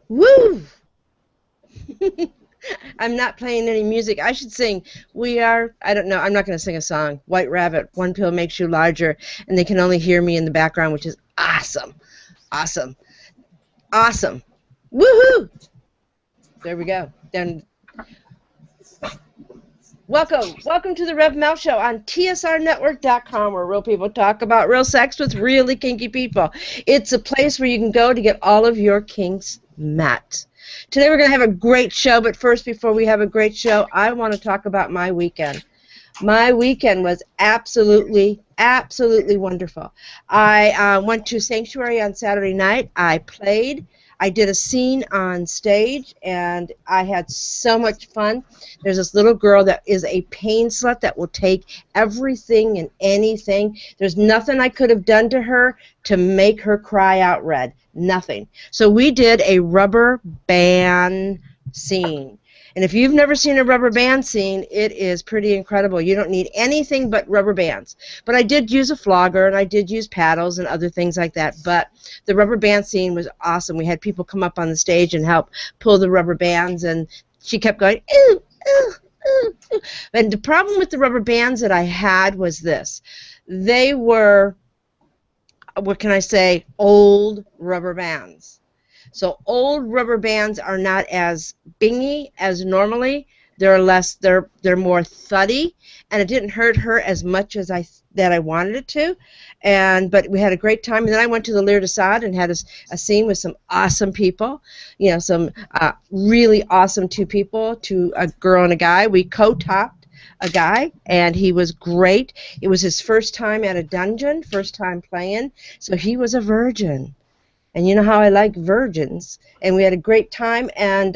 Woo! I'm not playing any music. I should sing. We are, I don't know, I'm not going to sing a song. White Rabbit, one pill makes you larger, and they can only hear me in the background, which is awesome. Awesome. Awesome. Woohoo! There we go. Then, welcome to the Rev Mel Show on TSRnetwork.com, where real people talk about real sex with really kinky people. It's a place where you can go to get all of your kinks met. Today we're going to have a great show, but first, before we have a great show, I want to talk about my weekend. My weekend was absolutely wonderful. I went to Sanctuary on Saturday night. I played. I did a scene on stage, and I had so much fun. There's this little girl that is a pain slut that will take everything and anything. There's nothing I could have done to her to make her cry out red. Nothing. So we did a rubber band scene. And if you've never seen a rubber band scene, it is pretty incredible. You don't need anything but rubber bands. But I did use a flogger, and I did use paddles and other things like that. But the rubber band scene was awesome. We had people come up on the stage and help pull the rubber bands, and she kept going, ooh, ooh, ooh, ooh. And the problem with the rubber bands that I had was this. They were, what can I say, old rubber bands. So old rubber bands are not as bingy as normally. They're more thuddy, and it didn't hurt her as much as I wanted it to. But we had a great time. And then I went to the Lear Assad and had a scene with some awesome people. You know, some really awesome two people, a girl and a guy. We co-topped a guy, and he was great. It was his first time at a dungeon, first time playing, so he was a virgin. And you know how I like virgins. And we had a great time, and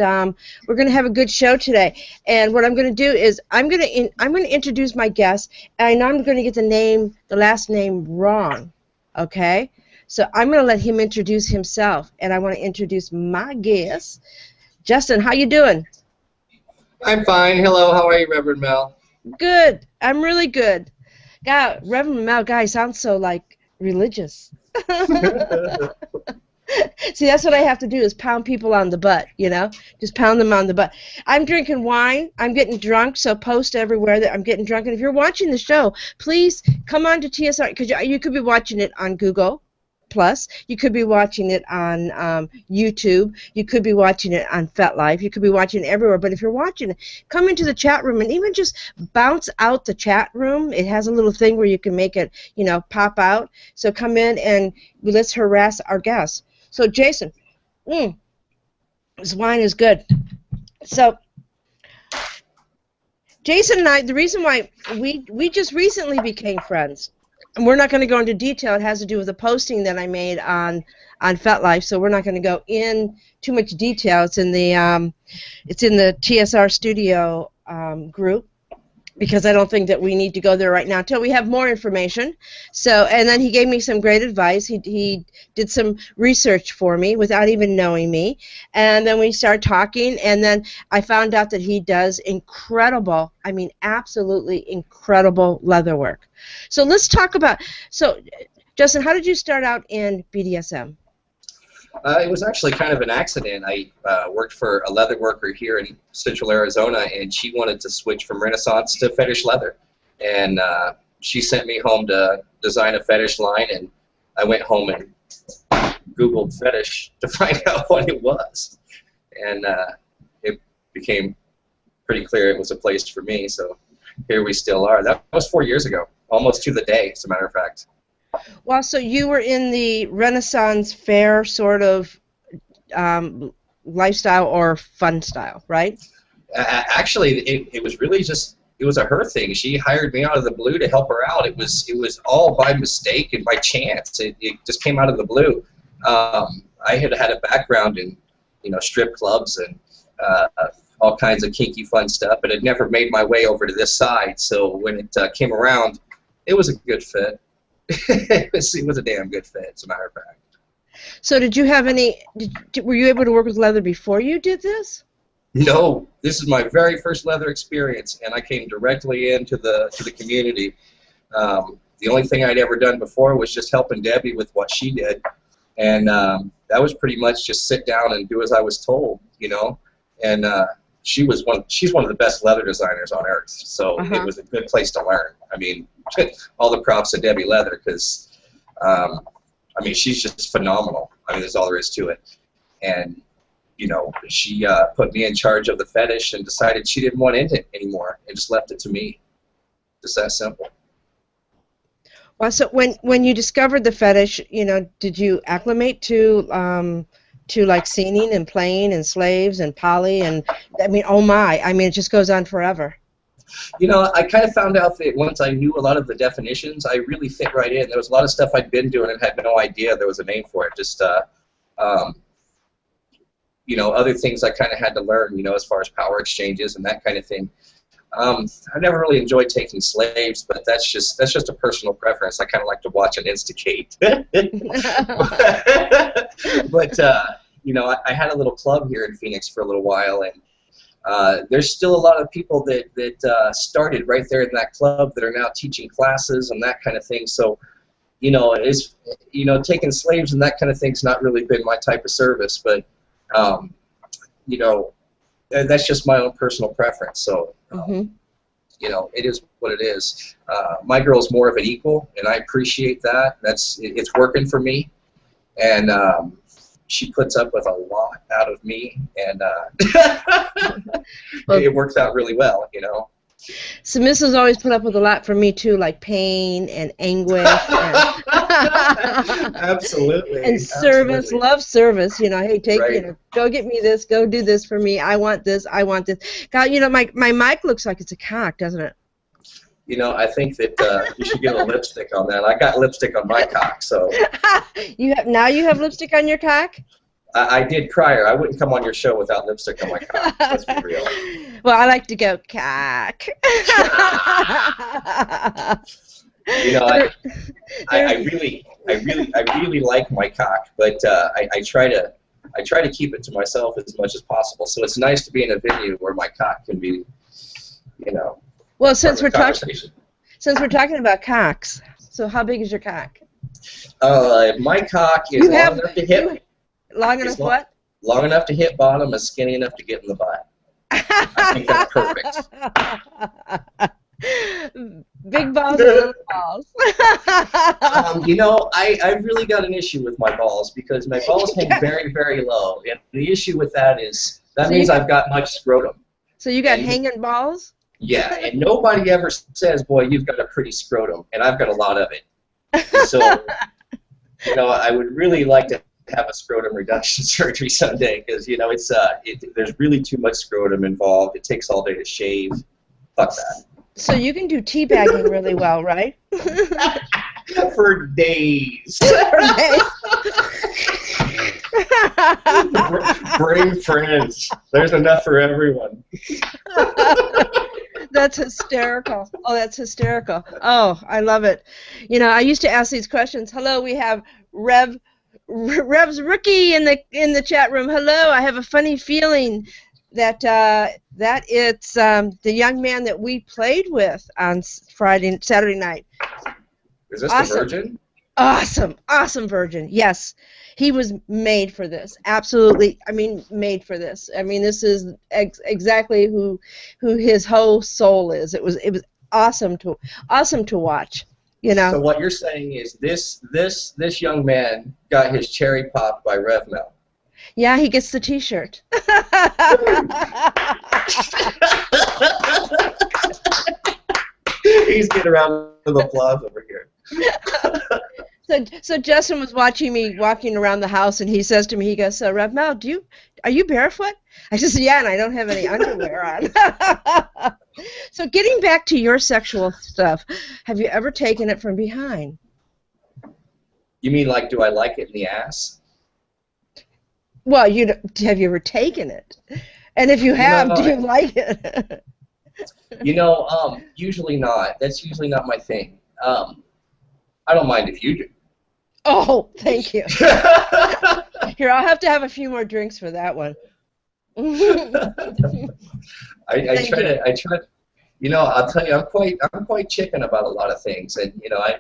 we're going to have a good show today. And what I'm going to do is I'm going to introduce my guest, and I know I'm going to get the last name wrong, okay? So I'm going to let him introduce himself, and I want to introduce my guest. Justin, how you doing? I'm fine. Hello, how are you, Reverend Mel? Good. I'm really good. God, Reverend Mel, guy sounds so, like, religious. See, that's what I have to do is pound people on the butt, you know? Just pound them on the butt. I'm drinking wine. I'm getting drunk, so post everywhere that I'm getting drunk. And if you're watching the show, please come on to TSR, because you could be watching it on Google Plus. You could be watching it on YouTube. You could be watching it on FetLife. You could be watching it everywhere. But if you're watching it, come into the chat room and even just bounce out the chat room. It has a little thing where you can make it, you know, pop out. So come in and let's harass our guests. So, Jason, this wine is good. So, Jason and I, the reason why we just recently became friends, and we're not going to go into detail. It has to do with a posting that I made on FetLife, so we're not going to go in too much detail. It's in the TSR Studio group, because I don't think that we need to go there right now until we have more information. So, and then he gave me some great advice. He did some research for me without even knowing me. And then we started talking, and then I found out that he does incredible, I mean absolutely incredible leather work. So let's talk about, so Justin, how did you start out in BDSM? It was actually kind of an accident. I worked for a leather worker here in Central Arizona, and she wanted to switch from Renaissance to Fetish Leather. And she sent me home to design a fetish line, and I went home and Googled fetish to find out what it was. And it became pretty clear it was a place for me, so here we still are. That was 4 years ago, almost to the day, as a matter of fact. Well, so you were in the Renaissance fair sort of lifestyle or fun style, right? Actually, it was really just, it was a her thing. She hired me out of the blue to help her out. It was all by mistake and by chance. It just came out of the blue. I had a background in, you know, strip clubs and all kinds of kinky fun stuff, but had never made my way over to this side. So when it came around, it was a good fit. It was a damn good fit, as a matter of fact. So did you have any, were you able to work with leather before you did this? No, this is my very first leather experience, and I came directly into the community. The only thing I'd ever done before was just helping Debbie with what she did, and that was pretty much just sit down and do as I was told, you know. And she's one of the best leather designers on earth, so it was a good place to learn. I mean, all the props to Debbie Leather, because I mean, she's just phenomenal. I mean, that's all there is to it. And you know, she put me in charge of the fetish and decided she didn't want it anymore and just left it to me. Just that simple. Well, so when you discovered the fetish, you know, did you acclimate to like scening and playing and slaves and poly and I mean, oh my, I mean, it just goes on forever. You know, I kind of found out that once I knew a lot of the definitions, I really fit right in. There was a lot of stuff I'd been doing and had no idea there was a name for it. Just you know, other things I kind of had to learn, you know, as far as power exchanges and that kind of thing. I never really enjoyed taking slaves, but that's just a personal preference. I kind of like to watch and instigate. But you know, I had a little club here in Phoenix for a little while, and there's still a lot of people that started right there in that club that are now teaching classes and that kind of thing. So, you know, taking slaves and that kind of thing's not really been my type of service, but you know, that's just my own personal preference. So, you know, it is what it is. My girl's more of an equal, and I appreciate that. It's working for me, and she puts up with a lot out of me, and it works out really well, you know. Submissives always put up with a lot from me too, like pain and anguish. And absolutely. And service, love service. You know, hey, you know, go get me this, go do this for me. I want this, I want this. God, you know, my mic looks like it's a cock, doesn't it? You know, I think that you should get a lipstick on that. I got lipstick on my cock, so. You have lipstick on your cock? I did prior. I wouldn't come on your show without lipstick on my cock. Let's be real. Well, I like to go cock. You know, I really like my cock, but I try to keep it to myself as much as possible. So it's nice to be in a venue where my cock can be, you know. Well, since we're talking about cocks, so how big is your cock? My cock is long enough to hit. Long enough what? Long enough to hit bottom and skinny enough to get in the butt. I think that's perfect. Big balls or little balls? You know, I really got an issue with my balls because my balls hang very, very low. And the issue with that is that means I've got much scrotum. So you got hanging balls? Yeah, and nobody ever says, boy, you've got a pretty scrotum, and I've got a lot of it. So, you know, I would really like to have a scrotum reduction surgery someday because, you know, there's really too much scrotum involved. It takes all day to shave. Fuck that. So you can do teabagging really well, right? For days. Bring friends. There's enough for everyone. That's hysterical. Oh, that's hysterical. Oh, I love it. You know, I used to ask these questions. Hello, we have Rev's Rookie in the chat room. Hello, I have a funny feeling that it's the young man that we played with on Saturday night. Is this the Virgin? Awesome Virgin. Yes, he was made for this. Absolutely. I mean, made for this. I mean, this is exactly who his whole soul is. It was awesome to watch. You know. So what you're saying is this young man got his cherry popped by Rev Mel. Yeah, he gets the T-shirt. He's getting around with applause over here. So Justin was watching me walking around the house, and he says to me, he goes, "So Rev Mel, are you barefoot?" I said, "Yeah, and I don't have any underwear on." So getting back to your sexual stuff, have you ever taken it from behind? You mean like, do I like it in the ass? Well, have you ever taken it? And if you have, do you like it? You know, usually not. That's usually not my thing. I don't mind if you do. Oh, thank you. Here, I'll have to have a few more drinks for that one. I try. You know, I'll tell you, I'm quite chicken about a lot of things, and you know, I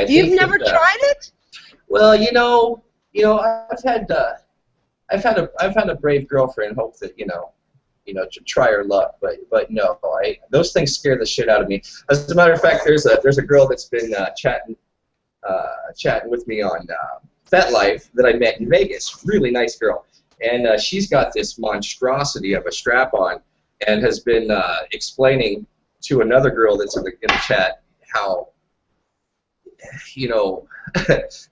You've never tried it? Well, you know, I've had I've had a brave girlfriend. Hope that to try her luck, but no, those things scare the shit out of me. As a matter of fact, there's a girl that's been chatting with me on FetLife that I met in Vegas. Really nice girl, and she's got this monstrosity of a strap on, and has been explaining to another girl that's in the chat how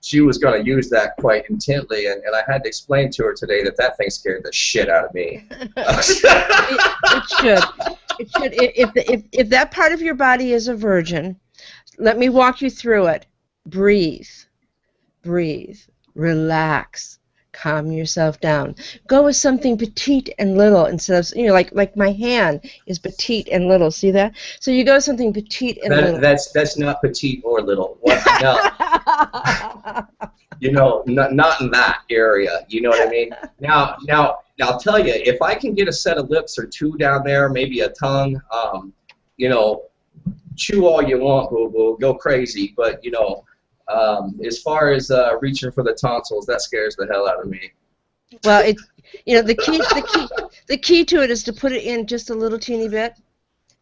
she was going to use that quite intently, and I had to explain to her today that thing scared the shit out of me. It should. It should. If that part of your body is a virgin, let me walk you through it. Breathe. Breathe. Relax. Calm yourself down. Go with something petite and little instead of, like my hand is petite and little. See that? So you go with something petite and little. That's not petite or little. No. Not in that area. You know what I mean? Now, I'll tell you, if I can get a set of lips or two down there, maybe a tongue, chew all you want, we'll go crazy. But as far as reaching for the tonsils, that scares the hell out of me. Well, the key to it is to put it in just a little teeny bit,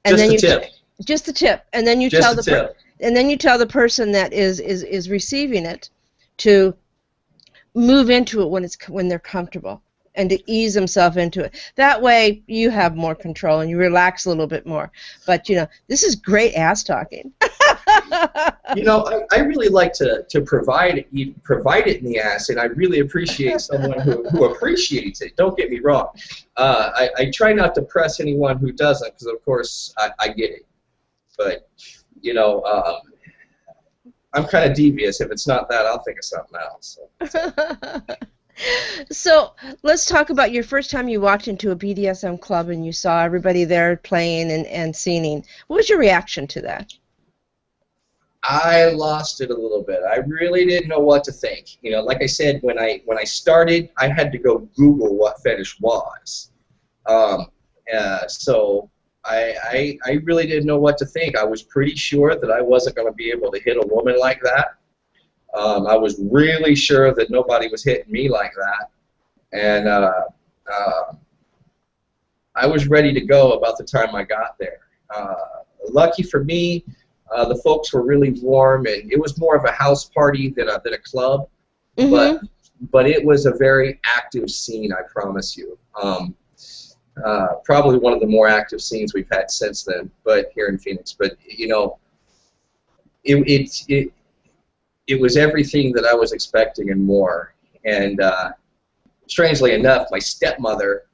and just then just the tip, and then you tell the person that is receiving it to move into it when they're comfortable, and to ease themselves into it. That way you have more control and you relax a little bit more. But this is great ass talking. I really like to provide it in the ass, and I really appreciate someone who appreciates it. Don't get me wrong. I try not to press anyone who doesn't, because of course I get it. But I'm kind of devious. If it's not that, I'll think of something else. So let's talk about your first time you walked into a BDSM club and you saw everybody there playing and singing. What was your reaction to that? I lost it a little bit. I really didn't know what to think. Like I said, when I started, I had to go Google what fetish was. So I really didn't know what to think. I was pretty sure that I wasn't going to be able to hit a woman like that. I was really sure that nobody was hitting me like that. And I was ready to go about the time I got there. Lucky for me, the folks were really warm, and it was more of a house party than a club. Mm-hmm. But it was a very active scene, I promise you. Probably one of the more active scenes we've had since then, but here in Phoenix. But it was everything that I was expecting and more. And strangely enough, my stepmother,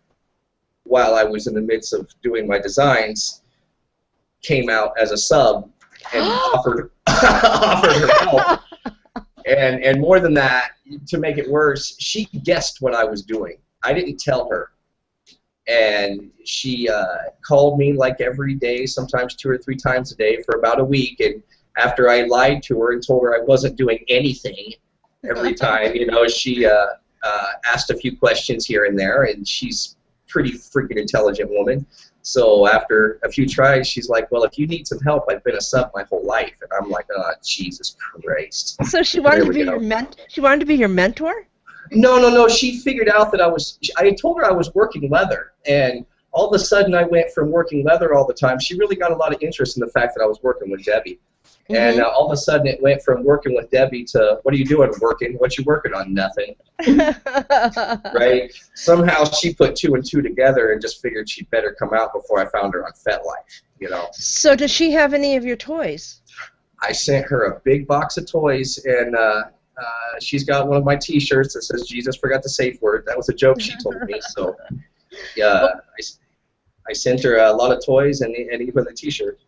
while I was in the midst of doing my designs, came out as a sub and offered her help. And more than that, to make it worse, she guessed what I was doing. I didn't tell her. And she called me like every day, sometimes 2 or 3 times a day for about a week. And after I lied to her and told her I wasn't doing anything every time, she asked a few questions here and there, and she's a pretty freaking intelligent woman. So after a few tries, she's like, well, if you need some help, I've been a sub my whole life. And I'm like, oh, Jesus Christ. So she wanted to be she wanted to be your mentor? No. She figured out that I had told her I was working leather, and all of a sudden I went from working leather all the time. She really got a lot of interest in the fact that I was working with Debbie. Mm-hmm. And all of a sudden it went from working with Debbie to, what are you doing working? What you working on? Nothing. Right? Somehow she put 2 and 2 together and just figured she'd better come out before I found her on FetLife, So does she have any of your toys? I sent her a big box of toys, and she's got one of my T-shirts that says Jesus forgot the safe word. That was a joke she told me. So yeah, I sent her a lot of toys and even a T-shirt.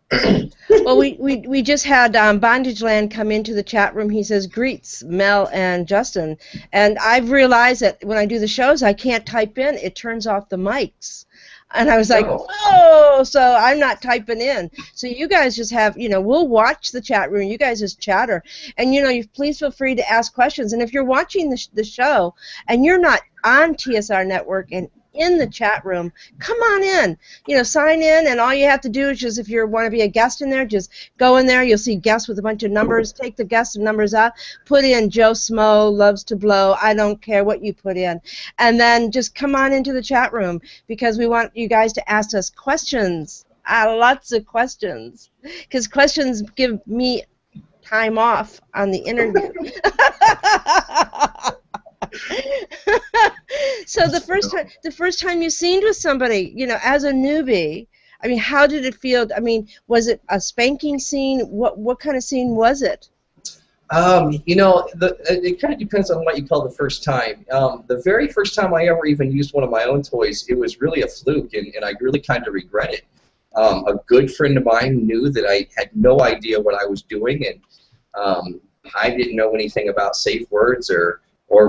Well, we just had Bondage Land come into the chat room. He says, greets Mel and Justin. And I've realized that when I do the shows, I can't type in. It turns off the mics. And I was like, whoa, so I'm not typing in. So you guys just have, we'll watch the chat room. You guys just chatter. And, you please feel free to ask questions. And if you're watching the show and you're not on TSR Network and in the chat room, come on in. You know, sign in, and all you have to do is just, if you want to be a guest in there, just go in there. You'll see guests with a bunch of numbers. Take the guest and numbers out. Put in Joe Smo, loves to blow. I don't care what you put in. And then just come on into the chat room, because we want you guys to ask us questions. Lots of questions. Because questions give me time off on the interview. So the first time you scened with somebody, you know, as a newbie, I mean, how did it feel? I mean, was it a spanking scene? What kind of scene was it? You know, it kind of depends on what you call the first time. The very first time I ever even used one of my own toys, it was really a fluke, and I really kind of regret it. A good friend of mine knew that I had no idea what I was doing, and I didn't know anything about safe words or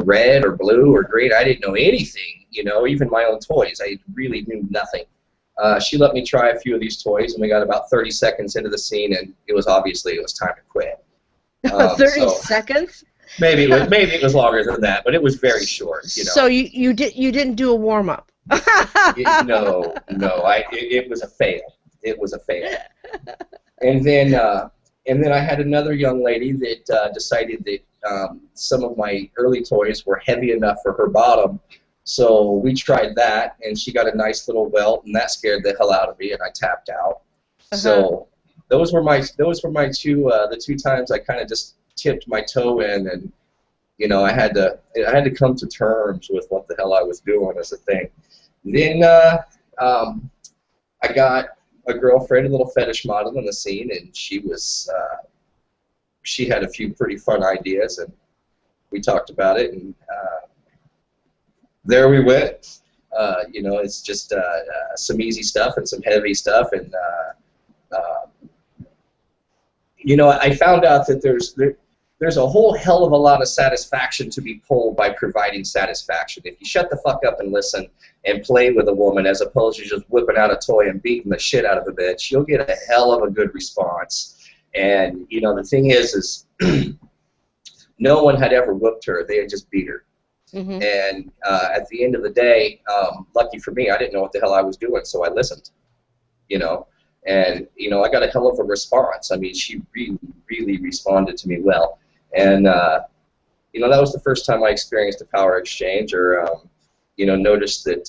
red or blue or green. I didn't know anything, you know, even my own toys. I really knew nothing. She let me try a few of these toys, and we got about 30 seconds into the scene, and it was time to quit. 30 seconds? Maybe it was longer than that, but it was very short. You know. So you didn't do a warm up? No. It was a fail. It was a fail. And then I had another young lady that decided that some of my early toys were heavy enough for her bottom, so we tried that, and she got a nice little welt, and that scared the hell out of me, and I tapped out. So those were my the two times I kind of just tipped my toe in, and you know, I had to come to terms with what the hell I was doing as a thing. Then I got a girlfriend, a little fetish model in the scene, and she had a few pretty fun ideas, and we talked about it, and there we went. You know, it's just some easy stuff and some heavy stuff, and you know, I found out that there's a whole hell of a lot of satisfaction to be pulled by providing satisfaction. If you shut the fuck up and listen and play with a woman, as opposed to just whipping out a toy and beating the shit out of a bitch, you'll get a hell of a good response. And you know, the thing is no one had ever whooped her; they had just beat her. And at the end of the day, lucky for me, I didn't know what the hell I was doing, so I listened. You know. And, you know, I got a hell of a response. I mean, she really, really responded to me well. And, you know, that was the first time I experienced a power exchange, or, you know, noticed that,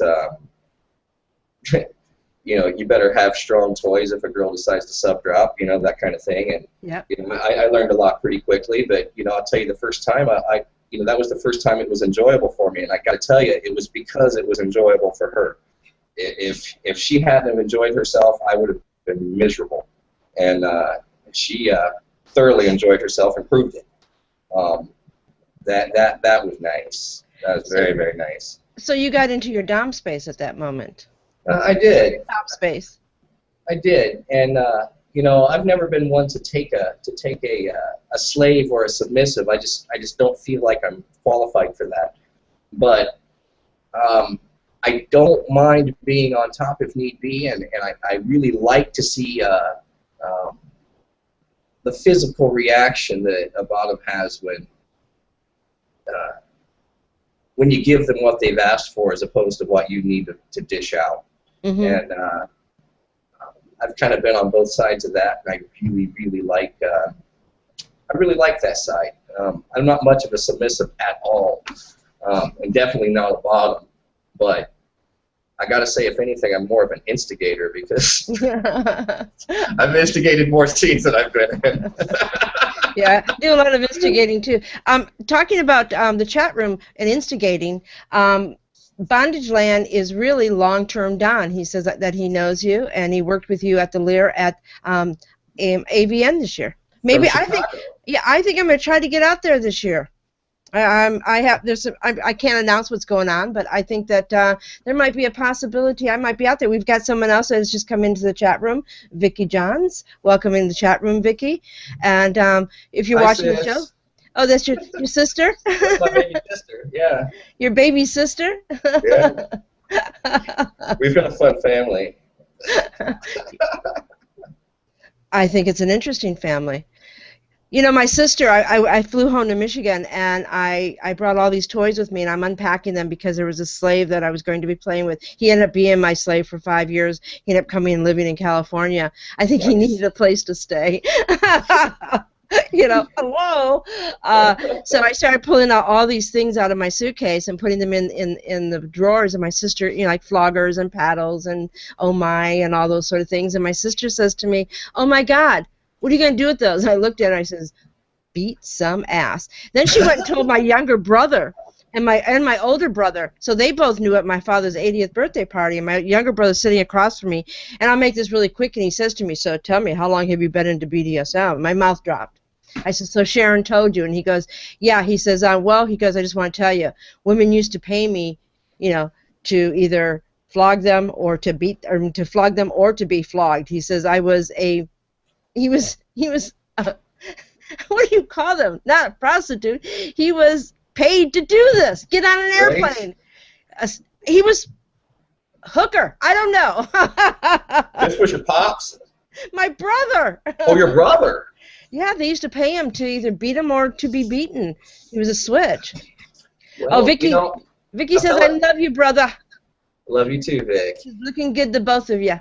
you know, you better have strong toys if a girl decides to sub-drop, you know, that kind of thing. And, you know, I learned a lot pretty quickly. But, you know, I'll tell you, the first time, you know, that was the first time it was enjoyable for me. And I got to tell you, it was because it was enjoyable for her. If she hadn't enjoyed herself, I would have been miserable, and she thoroughly enjoyed herself and proved it. That was nice. That was very, very nice. So you got into your dom space at that moment. I did. Top space. I did, and you know, I've never been one to take a slave or a submissive. I just don't feel like I'm qualified for that. But I don't mind being on top if need be, and I really like to see the physical reaction that a bottom has when you give them what they've asked for, as opposed to what you need to dish out. And I've kind of been on both sides of that, and I really like that side. I'm not much of a submissive at all, and definitely not a bottom. But I gotta say, if anything, I'm more of an instigator, because I've instigated more scenes than I've been in. Yeah, I do a lot of instigating too. Talking about the chat room and instigating, Bondage Land is really long-term Don. He says that he knows you, and he worked with you at the Lear at AVN this year. Maybe I think I'm gonna try to get out there this year. I can't announce what's going on, but I think that there might be a possibility I might be out there. We've got someone else that has just come into the chat room, Vicki Johns. Welcome in the chat room, Vicki. And if you're watching the show, oh, that's your sister? That's my baby sister, yeah. Your baby sister? Yeah. We've got a fun family. I think it's an interesting family. You know, my sister, I flew home to Michigan, and I brought all these toys with me, and I'm unpacking them because there was a slave that I was going to be playing with. He ended up being my slave for 5 years. He ended up coming and living in California. I think he needed a place to stay. You know, hello. So I started pulling out all these things out of my suitcase and putting them in the drawers. And my sister, you know, like floggers and paddles and oh my and all those sort of things. And my sister says to me, "Oh my God, what are you going to do with those?" And I looked at her and I says, "Beat some ass." Then she went and told my younger brother and my older brother. So they both knew at my father's 80th birthday party, and my younger brother's sitting across from me. And I'll make this really quick, and he says to me, "So tell me, how long have you been into BDSM?" My mouth dropped. I said, "So Sharon told you?" And he goes, "Yeah." He says, "Well," he goes, "I just want to tell you, women used to pay me, you know, to either flog them or to beat, or to flog them or to be flogged." He says, "I was a," he was what do you call them? Not a prostitute. He was paid to do this. Get on an airplane. Right. He was hooker. I don't know. This was your pops? My brother. Oh, your brother. Yeah, they used to pay him to either beat him or to be beaten. He was a switch. Well, oh, Vicky, you know, Vicky says, "I love you, brother." Love you too, Vic. She's looking good to both of you.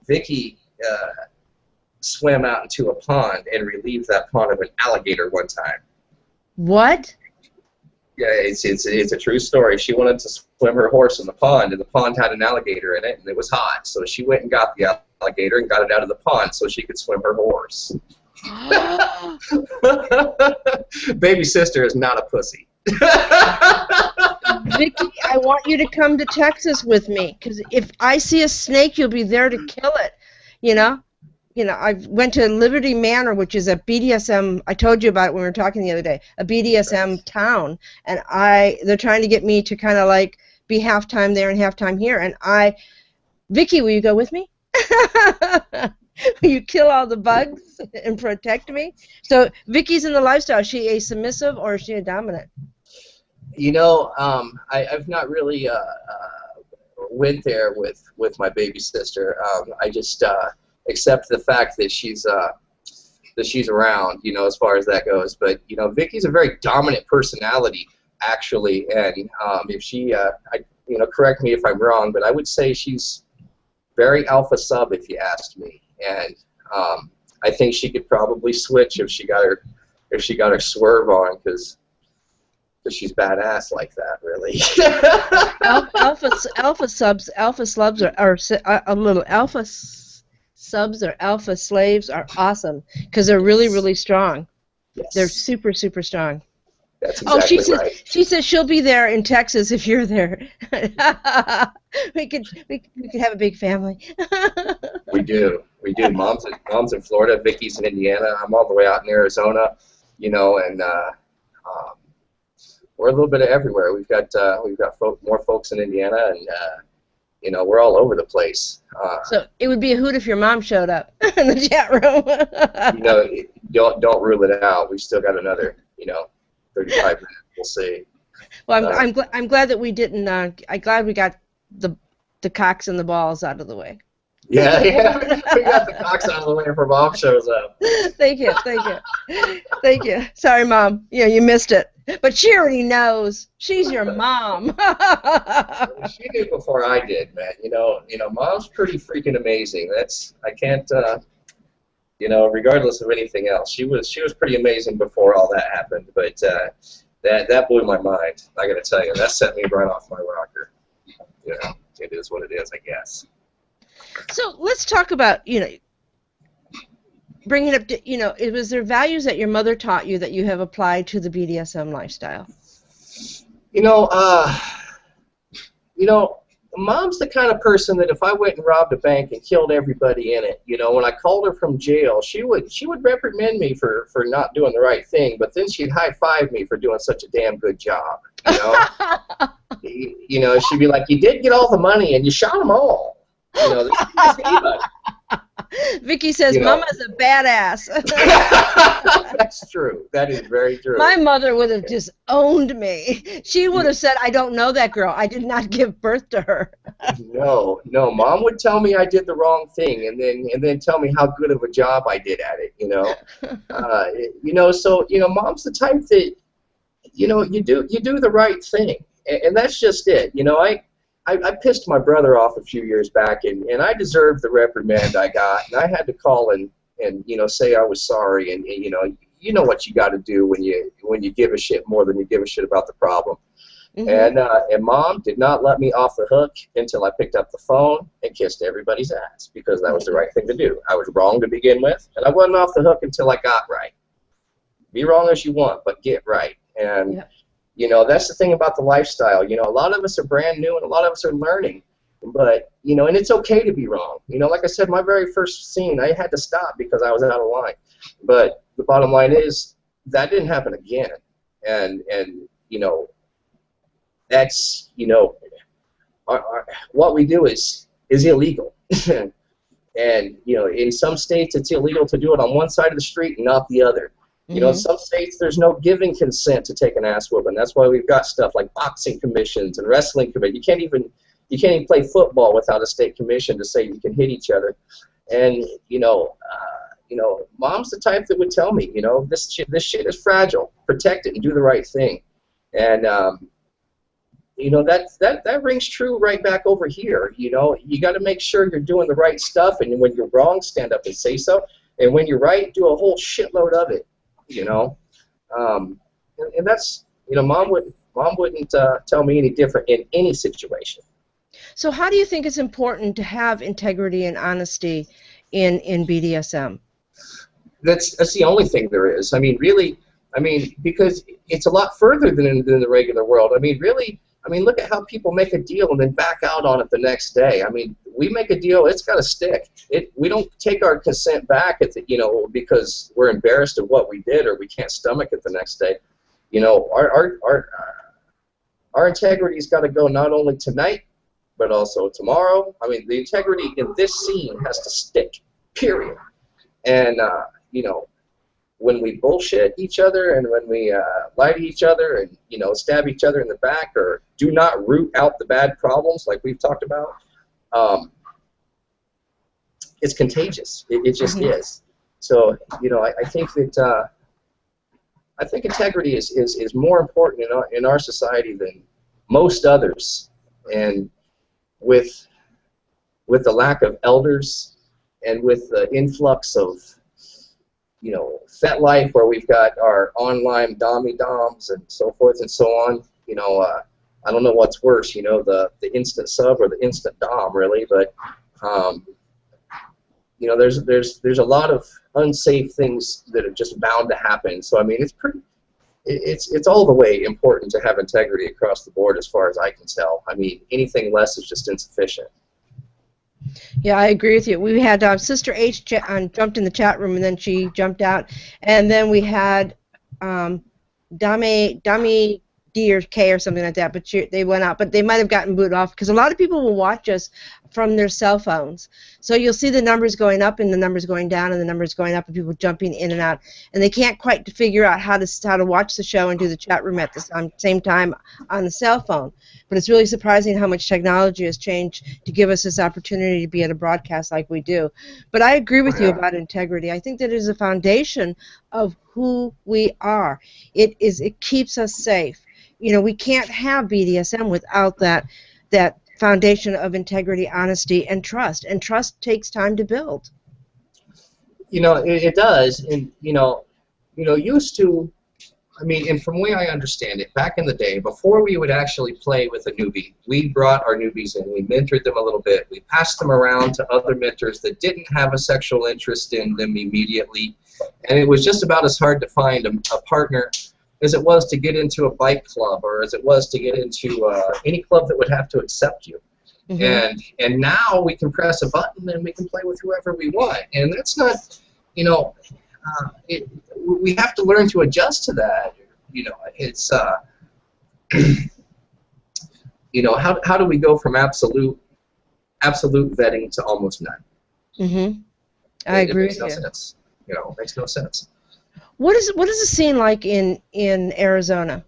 Vicky swam out into a pond and relieved that pond of an alligator one time. What? Yeah, it's a true story. She wanted to swim her horse in the pond, and the pond had an alligator in it, and it was hot. So she went and got the alligator and got it out of the pond so she could swim her horse. Baby sister is not a pussy. Vicky, I want you to come to Texas with me, because if I see a snake, you'll be there to kill it. You know, I went to Liberty Manor, which is a BDSM. I told you about it when we were talking the other day. A BDSM town, and they're trying to get me to kind of like be half-time there and half-time here. And Vicky, will you go with me? Will you kill all the bugs and protect me? So Vicky's in the lifestyle. Is she a submissive or is she a dominant? You know, I've not really went there with my baby sister. I just accept the fact that she's around, you know, as far as that goes. But you know, Vicky's a very dominant personality, actually, and if she, you know, correct me if I'm wrong, but I would say she's very alpha sub, if you asked me. And I think she could probably switch if she got her swerve on, because she's badass like that, really. alpha subs are a little alpha subs or alpha slaves are awesome because they're really, really strong. Yes. They're super, super strong. That's exactly right. She says she'll be there in Texas if you're there. we could have a big family. We do. Mom's in Florida. Vicky's in Indiana. I'm all the way out in Arizona. You know, and we're a little bit of everywhere. We've got more folks in Indiana, and you know, we're all over the place. So it would be a hoot if your mom showed up in the chat room. You know, don't rule it out. We've still got another, you know, 35 minutes. We'll see. Well, I'm glad that we didn't. I'm glad we got the cocks and the balls out of the way. Yeah. We got the cocks out of the way before Mom shows up. Thank you. Sorry, Mom. Yeah, you missed it. But she already knows. She's your mom. She knew before I did, man. You know, Mom's pretty freaking amazing. I can't. You know, regardless of anything else, she was pretty amazing before all that happened. But that blew my mind. I got to tell you, that set me right off my rocker. You know, it is what it is, I guess. So let's talk about, you know, bringing up, you know, was there values that your mother taught you that you have applied to the BDSM lifestyle? You know, Mom's the kind of person that if I went and robbed a bank and killed everybody in it, you know, when I called her from jail, she would reprimand me for not doing the right thing, but then she'd high-five me for doing such a damn good job, you know. You know, she'd be like, "You did get all the money and you shot them all." You know, there's anybody. Vicky says, You know. Mama's a badass. That's true. That is very true. My mother would have disowned me. She would have said, I don't know that girl. I did not give birth to her. No, Mom would tell me I did the wrong thing, and then tell me how good of a job I did at it. You know, so Mom's the type that you do the right thing, and that's just it. You know, I pissed my brother off a few years back, and I deserved the reprimand I got, and I had to call and say I was sorry, and you know what you got to do when you give a shit more than you give a shit about the problem. Mm-hmm. And Mom did not let me off the hook until I picked up the phone and kissed everybody's ass, because that was the right thing to do. I was wrong to begin with, and I wasn't off the hook until I got right. Be wrong as you want, but get right. And yeah. That's the thing about the lifestyle. A lot of us are brand new and a lot of us are learning. But, and it's okay to be wrong. Like I said, my very first scene, I had to stop because I was out of line. But the bottom line is that didn't happen again. And that's, what we do is illegal. And, in some states it's illegal to do it on one side of the street and not the other. In some states there's no giving consent to take an ass whooping. That's why we've got stuff like boxing commissions and wrestling commissions. You can't even play football without a state commission to say you can hit each other. And Mom's the type that would tell me, this shit is fragile. Protect it and do the right thing. And that rings true right back over here. You got to make sure you're doing the right stuff, and when you're wrong, stand up and say so. And when you're right, do a whole shitload of it. And that's Mom wouldn't tell me any different in any situation. So how do you think it's important to have integrity and honesty in BDSM? That's the only thing there is. Really, because it's a lot further than the regular world. Really, look at how people make a deal and then back out on it the next day. We make a deal, it's got to stick. We don't take our consent back because we're embarrassed of what we did or we can't stomach it the next day. Our integrity's got to go not only tonight, but also tomorrow. The integrity in this scene has to stick, period. And, when we bullshit each other and when we lie to each other and, stab each other in the back or do not root out the bad problems like we've talked about, it's contagious. It just is. So, I think that I think integrity is more important in our society than most others. And with the lack of elders and with the influx of Fet Life, where we've got our online doms and so forth and so on. I don't know what's worse, the instant sub or the instant dom, really. But there's a lot of unsafe things that are just bound to happen. So it's all the way important to have integrity across the board, as far as I can tell. Anything less is just insufficient. Yeah, I agree with you. We had Sister H jumped in the chat room, and then she jumped out. And then we had Dami D or K or something like that, but they went out. But they might have gotten booted off, because a lot of people will watch us from their cell phones. So you'll see the numbers going up and the numbers going down and the numbers going up and people jumping in and out. And they can't quite figure out how to watch the show and do the chat room at the same time on the cell phone. But it's really surprising how much technology has changed to give us this opportunity to be at a broadcast like we do. But I agree with you about integrity. I think that it is a foundation of who we are. It keeps us safe. We can't have BDSM without that foundation of integrity, honesty, and trust. And trust takes time to build. It does. And, used to, and from the way I understand it, back in the day, before we would actually play with a newbie, we brought our newbies in, we mentored them a little bit, we passed them around to other mentors that didn't have a sexual interest in them immediately, and it was just about as hard to find a partner as it was to get into a bike club, or as it was to get into any club that would have to accept you. Mm-hmm. And now we can press a button and we can play with whoever we want. And that's not, we have to learn to adjust to that. It's, how do we go from absolute absolute vetting to almost none. Mm-hmm. I agree It makes with no you. sense. You know, it makes no sense. What is the scene like in Arizona?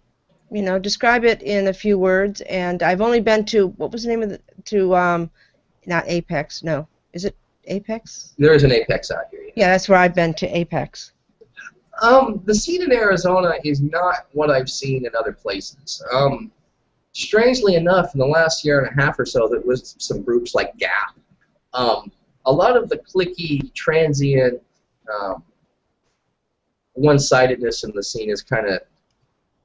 You know, describe it in a few words. And I've only been to, what was the name of not Apex, no. Is it Apex? There is an Apex out here. Yeah, that's where I've been, to Apex. The scene in Arizona is not what I've seen in other places. Strangely enough, in the last year and a half or so, there was some groups like Gap. A lot of the cliquey, transient, one-sidedness in the scene is kind of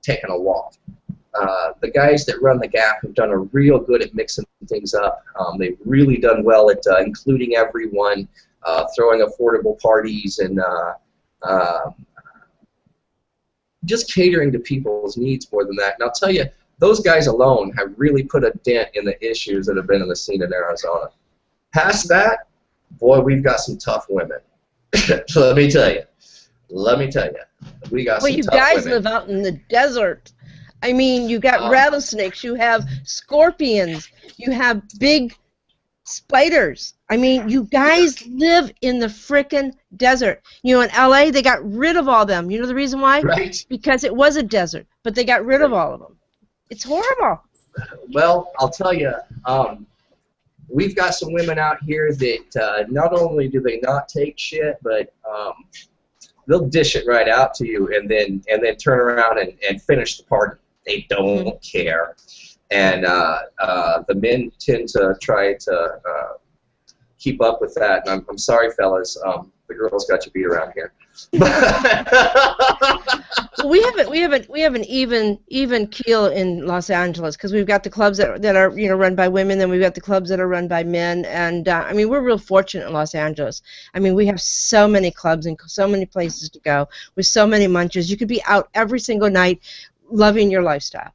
taken a walk. The guys that run the Gap have done a real good at mixing things up. They've really done well at including everyone, throwing affordable parties, and just catering to people's needs more than that. And I'll tell you, those guys alone have really put a dent in the issues that have been in the scene in Arizona. Past that, boy, we've got some tough women. So let me tell you, we got some tough women. Well, you guys live out in the desert. I mean, you got rattlesnakes, you have scorpions, you have big spiders. I mean, you guys live in the frickin' desert. You know, in LA, they got rid of all them. You know the reason why? Right. Because it was a desert, but they got rid of all of them. It's horrible. Well, I'll tell you, we've got some women out here that not only do they not take shit, but they'll dish it right out to you and then turn around and finish the party. They don't care. And the men tend to try to keep up with that. And I'm sorry, fellas, the girls got you beat around here. we have an even keel in Los Angeles, because we've got the clubs that are run by women, then we've got the clubs that are run by men, and I mean, we're real fortunate in Los Angeles. I mean, we have so many clubs and so many places to go with so many munches. You could be out every single night loving your lifestyle.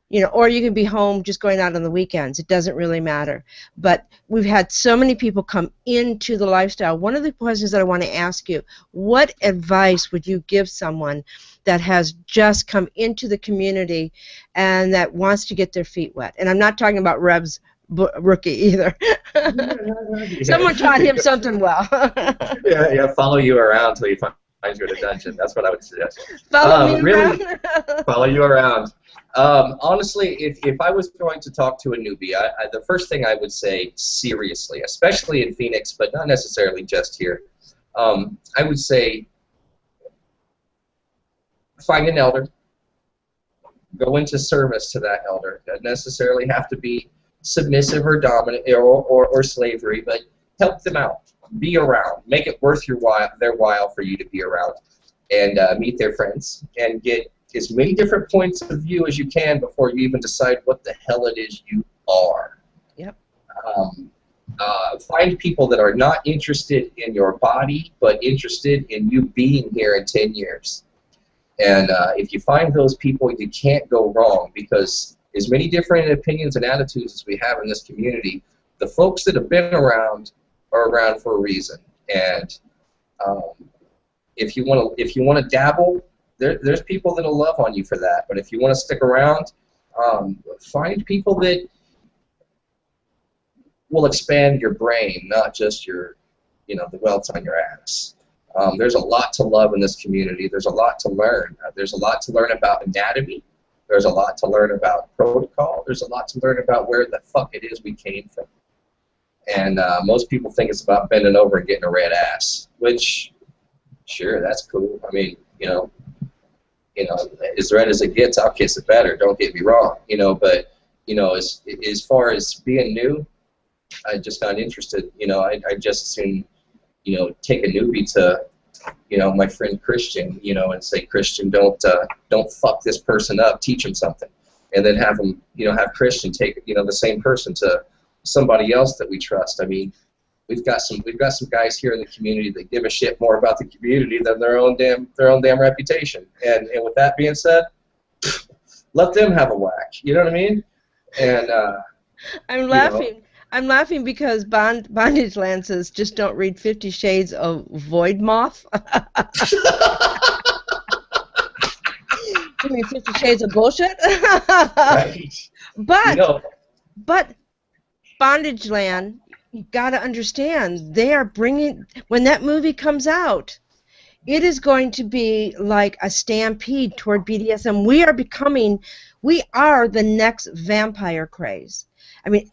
You know, or you can be home just going out on the weekends. It doesn't really matter. But we've had so many people come into the lifestyle. One of the questions that I want to ask you, what advice would you give someone that has just come into the community and that wants to get their feet wet? And I'm not talking about Rev's rookie either. Someone taught him something well. yeah, follow you around till you find you in a dungeon. That's what I would suggest. Follow me around? Follow you around. Honestly, if I was going to talk to a newbie, the first thing I would say, seriously, especially in Phoenix, but not necessarily just here, I would say find an elder, go into service to that elder. Doesn't necessarily have to be submissive or dominant or slavery, but help them out. Be around. Make it worth their while for you to be around and meet their friends and get as many different points of view as you can before you even decide what the hell it is you are. Yep. Find people that are not interested in your body, but interested in you being here in 10 years. And if you find those people, you can't go wrong, because as many different opinions and attitudes as we have in this community, the folks that have been around are around for a reason. And if you want to dabble, there's people that'll love on you for that. But if you want to stick around, find people that will expand your brain, not just your, the welts on your ass. There's a lot to love in this community. There's a lot to learn. There's a lot to learn about anatomy. There's a lot to learn about protocol. There's a lot to learn about where the fuck it is we came from. And most people think it's about bending over and getting a red ass, which, sure, that's cool. I mean, as red as it gets, I'll kiss it better. Don't get me wrong, But as far as being new, I just not interested. I just as soon, take a newbie to, my friend Christian, and say, Christian, don't fuck this person up. Teach him something, and then have him, have Christian take, the same person to somebody else that we trust. I mean, we've got some guys here in the community that give a shit more about the community than their own damn reputation. And with that being said, let them have a whack. You know what I mean? And I'm laughing. I'm laughing because Bondage Land says, just don't read 50 Shades of Void Moth. You mean 50 Shades of bullshit? Right. But Bondage Land, you got to understand, they are bringing, when that movie comes out, it is going to be like a stampede toward BDSM. We are the next vampire craze. I mean,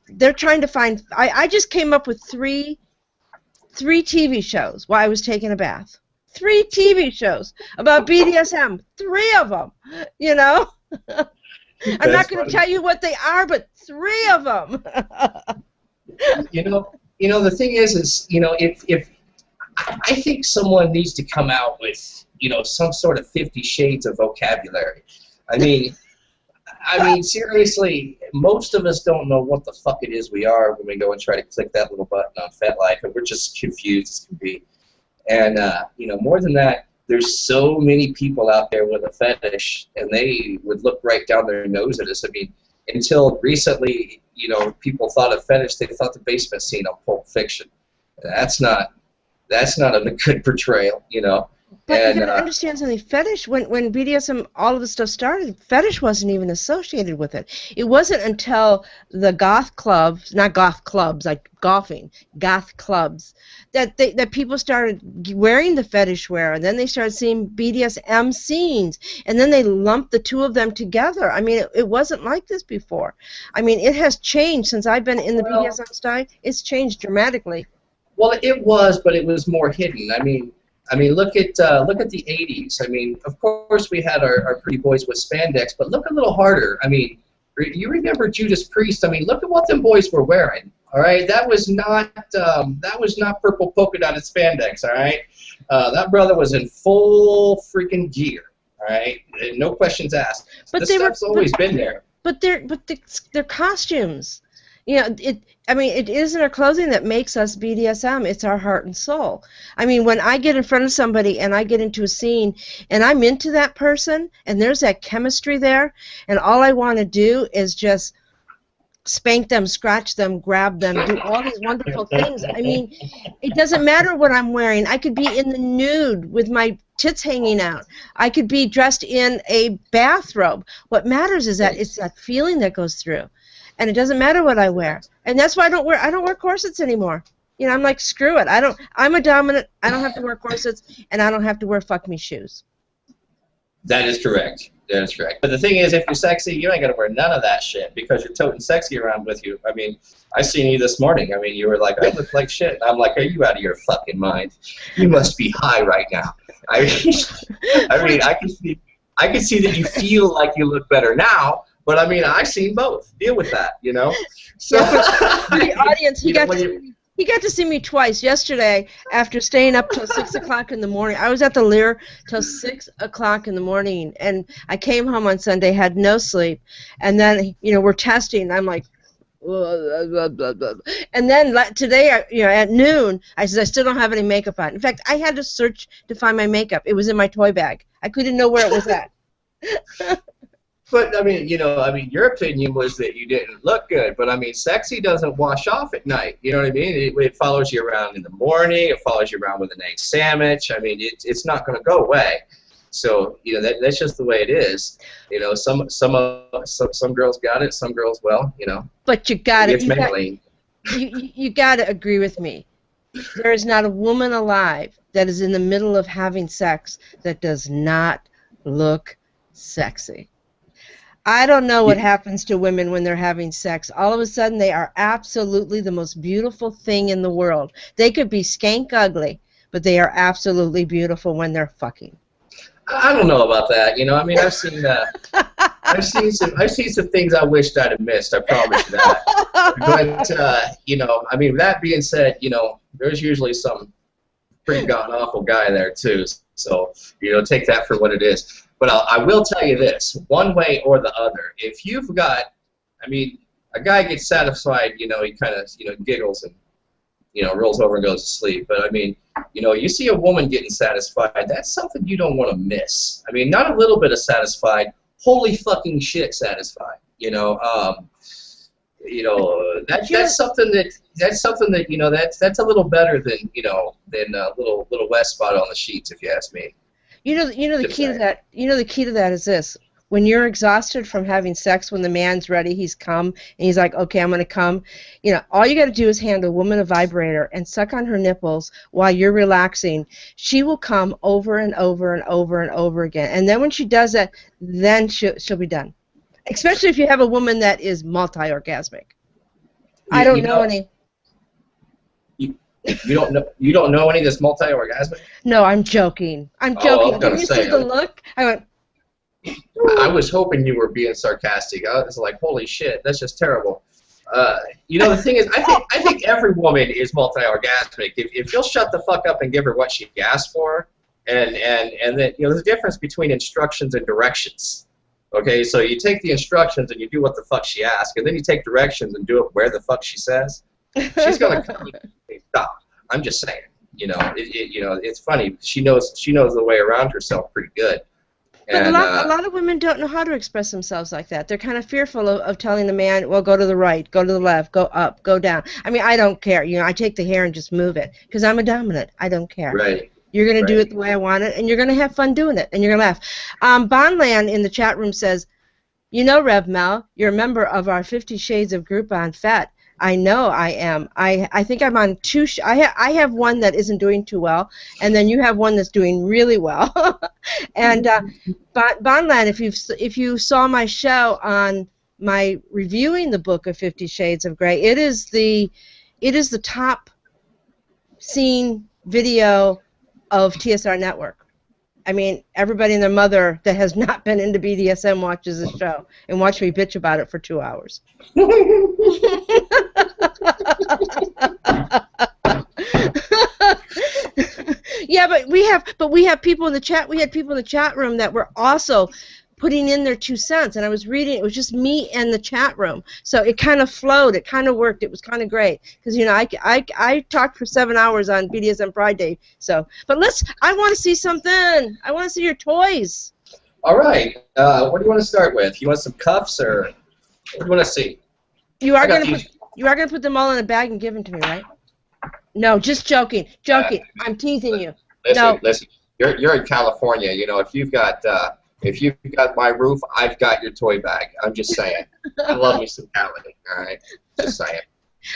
they're trying to find, I just came up with three TV shows while I was taking a bath. 3 TV shows about BDSM. 3 of them, you know? I'm not going to tell you what they are, but 3 of them. You know, the thing is, you know, if I think someone needs to come out with, you know, some sort of 50 shades of vocabulary. I mean, seriously, most of us don't know what the fuck it is we are when we go and try to click that little button on FetLife, and we're just confused as can be. And, you know, more than that, there's so many people out there with a fetish, and they would look right down their nose at us. I mean, until recently, you know, people thought of fetish, they thought the basement scene on Pulp Fiction. That's not a good portrayal, you know. But you gotta understand something. Fetish, when BDSM, all of this stuff started, fetish wasn't even associated with it. It wasn't until the goth clubs, not goth clubs, like golfing, goth clubs, that people started wearing the fetish wear, and then they started seeing BDSM scenes, and then they lumped the 2 of them together. I mean, it wasn't like this before. I mean, it has changed since I've been in the BDSM style. It's changed dramatically. Well, it was, but it was more hidden. I mean, look at the 80s. I mean, of course we had our pretty boys with spandex, but look a little harder. I mean, you remember Judas Priest? I mean, look at what them boys were wearing. All right, that was not purple polka dotted spandex. All right, that brother was in full freaking gear. All right, no questions asked. But this stuff's always been there. But they're costumes. You know, it isn't our clothing that makes us BDSM. It's our heart and soul. I mean, when I get in front of somebody and I get into a scene and I'm into that person and there's that chemistry there, and all I want to do is just spank them, scratch them, grab them, do all these wonderful things. I mean, it doesn't matter what I'm wearing. I could be in the nude with my tits hanging out. I could be dressed in a bathrobe. What matters is that it's that feeling that goes through. And it doesn't matter what I wear, and that's why I don't wear corsets anymore. You know, I'm like, screw it. I'm a dominant. I don't have to wear corsets, and I don't have to wear fuck me shoes. That is correct. That is correct. But the thing is, if you're sexy, you ain't gonna wear none of that shit because you're toting sexy around with you. I mean, I seen you this morning. I mean, you were like, I look like shit. And I'm like, are you out of your fucking mind? You must be high right now. I mean, I can see that you feel like you look better now. But I mean, I've seen both. Deal with that, you know. So the audience, he got to see me twice. Yesterday, after staying up till 6 o'clock in the morning, I was at the Lear till 6 o'clock in the morning, and I came home on Sunday, had no sleep, and then we're testing. And I'm like, blah, blah, blah. And then today, at noon, I said I still don't have any makeup on. In fact, I had to search to find my makeup. It was in my toy bag. I couldn't know where it was at. But, I mean, your opinion was that you didn't look good. But, I mean, sexy doesn't wash off at night. You know what I mean? It follows you around in the morning. It follows you around with an egg sandwich. I mean, it's not going to go away. So, that's just the way it is. Some girls got it. Some girls, But you got it. You got to agree with me. There is not a woman alive that is in the middle of having sex that does not look sexy. I don't know what happens to women when they're having sex. All of a sudden, they are absolutely the most beautiful thing in the world. They could be skank ugly, but they are absolutely beautiful when they're fucking. I don't know about that. I mean, I've seen some things I wished I'd have missed. I promise you that. But I mean, that being said, there's usually some pretty god awful guy there too. So take that for what it is. But I will tell you this, one way or the other, if you've got, I mean, a guy gets satisfied, he kind of, giggles and, rolls over and goes to sleep. But, I mean, you see a woman getting satisfied, that's something you don't want to miss. I mean, not a little bit of satisfied, holy fucking shit satisfied, that's something that, that's a little better than, than a little wet spot on the sheets, if you ask me. The key to that. The key to that is this: when you're exhausted from having sex, when the man's ready, he's come, and he's like, okay, I'm going to come, you know, all you got to do is hand a woman a vibrator and suck on her nipples while you're relaxing. She will come over and over and over and over again. And then when she does that, then she'll be done. Especially if you have a woman that is multi-orgasmic. I don't know any. You don't know any that's multi-orgasmic? No, I'm joking. I'm joking. I was gonna say, the look? I went. I was hoping you were being sarcastic. I was like, holy shit, that's just terrible. You know, the thing is, I think every woman is multi-orgasmic. If you'll shut the fuck up and give her what she asked for, and then, you know, there's a difference between instructions and directions. Okay, so you take the instructions and you do what the fuck she asks, and then you take directions and do it where the fuck she says. She's gonna come and say, stop. I'm just saying. You know, you know, it's funny. She knows the way around herself pretty good. But a lot of women don't know how to express themselves like that. They're kind of fearful of telling the man, well, go to the right, go to the left, go up, go down. I mean, I don't care. You know, I take the hair and just move it because I'm a dominant. I don't care. Right. You're going to do it the way I want it, and you're going to have fun doing it, and you're going to laugh. Bondland in the chat room says, you know, Rev Mel, you're a member of our 50 Shades of group on FET. I know I am. I think I'm on two. I have one that isn't doing too well, and then you have one that's doing really well. And Bondland, if you saw my show on my reviewing the book of 50 Shades of Grey, it is the top seen video of TSR Network. I mean, everybody and their mother that has not been into BDSM watches the show and watch me bitch about it for 2 hours. Yeah, but we have people in the chat. We had people in the chat room that were also putting in their 2 cents, and I was reading. It was just me and the chat room, so it kind of flowed. It kind of worked. It was kind of great because, you know, I talked for 7 hours on BDSM Friday. So, but I want to see something. I want to see your toys. All right. What do you want to start with? You want some cuffs, or what do you want to see? You are gonna put them all in a bag and give them to me, right? No, just joking. Joking. I'm teasing you. Listen. You're in California. You know, if you've got my roof, I've got your toy bag. I'm just saying. I love me some Cali. All right, just saying.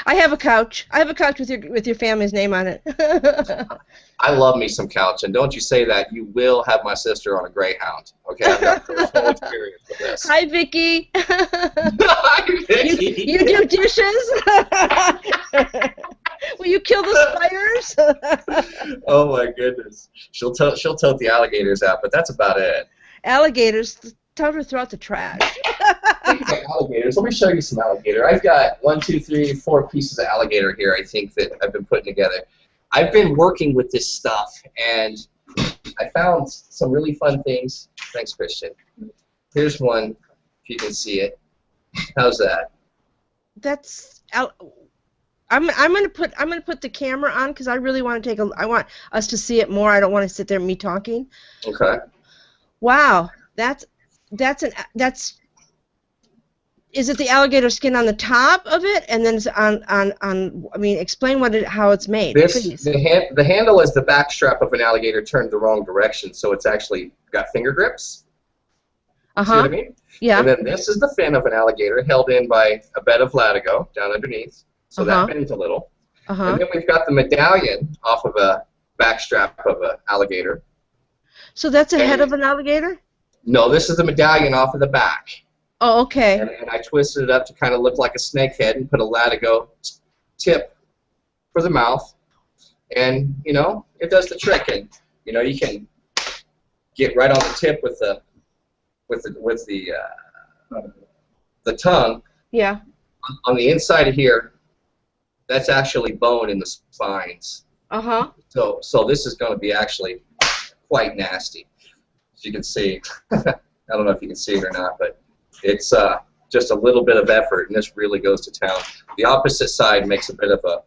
I have a couch. I have a couch with your family's name on it. I love me some couch, and don't you say that. You will have my sister on a Greyhound. Okay, I've got personal experience with this. Hi, Vicky. Hi, Vicky. You do dishes? Will you kill the spiders? Oh my goodness. She'll tote the alligators out, but that's about it. Alligators, tell her to throw out the trash. Alligators. Let me show you some alligator. I've got 1, 2, 3, 4 pieces of alligator here, I think, that I've been putting together. I've been working with this stuff, and I found some really fun things. Thanks, Christian. Here's one, if you can see it. How's that? That's. I'm gonna put the camera on because I really want to I want us to see it more. I don't want to sit there and me talking. Okay. Wow, is it the alligator skin on the top of it, and then it's on I mean, explain how it's made. The handle is the back strap of an alligator turned the wrong direction, so it's actually got finger grips. See what I mean? Yeah. And then this is the fin of an alligator held in by a bed of latigo down underneath, so that bends a little. And then we've got the medallion off of a back strap of an alligator. So that's a head of an alligator? No, this is the medallion off of the back. Oh, okay. And I twisted it up to kind of look like a snake head and put a latigo tip for the mouth. And, you know, it does the trick. And, you know, you can get right on the tip with the tongue. Yeah. On the inside of here, that's actually bone in the spines. So this is going to be actually quite nasty. As you can see, I don't know if you can see it or not, but it's just a little bit of effort, and this really goes to town. The opposite side makes a bit of a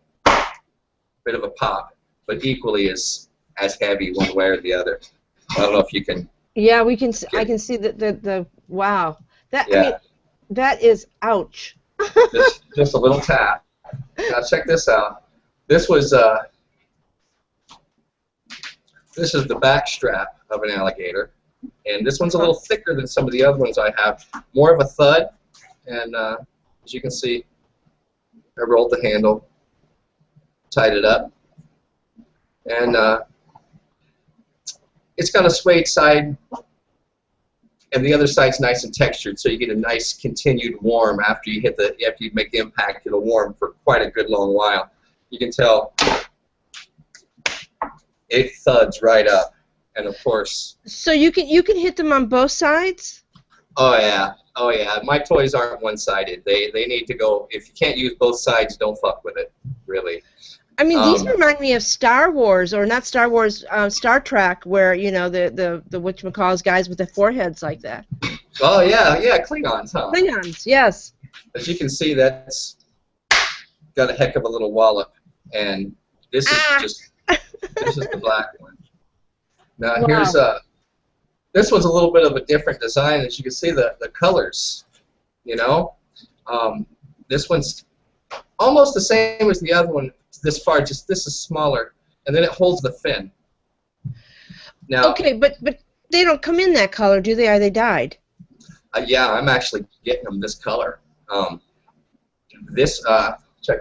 pop, but equally as heavy one way or the other. I don't know if you can. Yeah, we can. I can see the wow. That I mean, that is ouch. just a little tap. Now check this out. This is the back strap of an alligator. And this one's a little thicker than some of the other ones I have. More of a thud. And as you can see, I rolled the handle, tied it up. And it's got a suede side, and the other side's nice and textured, so you get a nice continued warm after you make the impact. It'll warm for quite a good long while. You can tell it thuds right up, and of course. So you can hit them on both sides? Oh yeah, oh yeah. My toys aren't one-sided. They need to go. If you can't use both sides, don't fuck with it. Really. I mean, these remind me of Star Wars, or not Star Wars, Star Trek, where, you know, the whatchamacallits guys with the foreheads like that. Oh, yeah, yeah, Klingons, huh? Klingons, yes. As you can see, that's got a heck of a little wallop, and this is this is the black one. Now, wow. Here's this one's a little bit of a different design. As you can see, the colors, you know. This one's almost the same as the other one. This far, just this is smaller, and then it holds the fin. Now, okay, but they don't come in that color, do they? Are they dyed? Yeah, I'm actually getting them this color. Check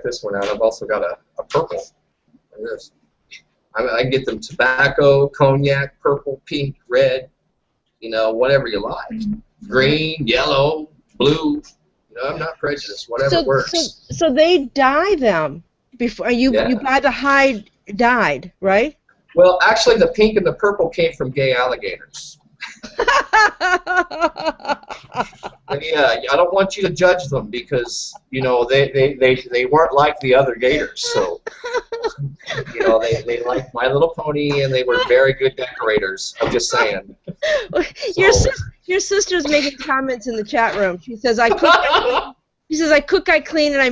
this one out. I've also got a purple. Like this. I can get them tobacco, cognac, purple, pink, red. You know, whatever you like. Green, yellow, blue. You know, I'm not prejudiced. Whatever works. So they dye them. Before you buy the hide dyed, right? Well, actually, the pink and the purple came from gay alligators. Yeah, I don't want you to judge them because you know they weren't like the other gators. So you know they liked My Little Pony and they were very good decorators. I'm just saying. Your sister's making comments in the chat room. She says I cook. She says, I cook, I clean, and I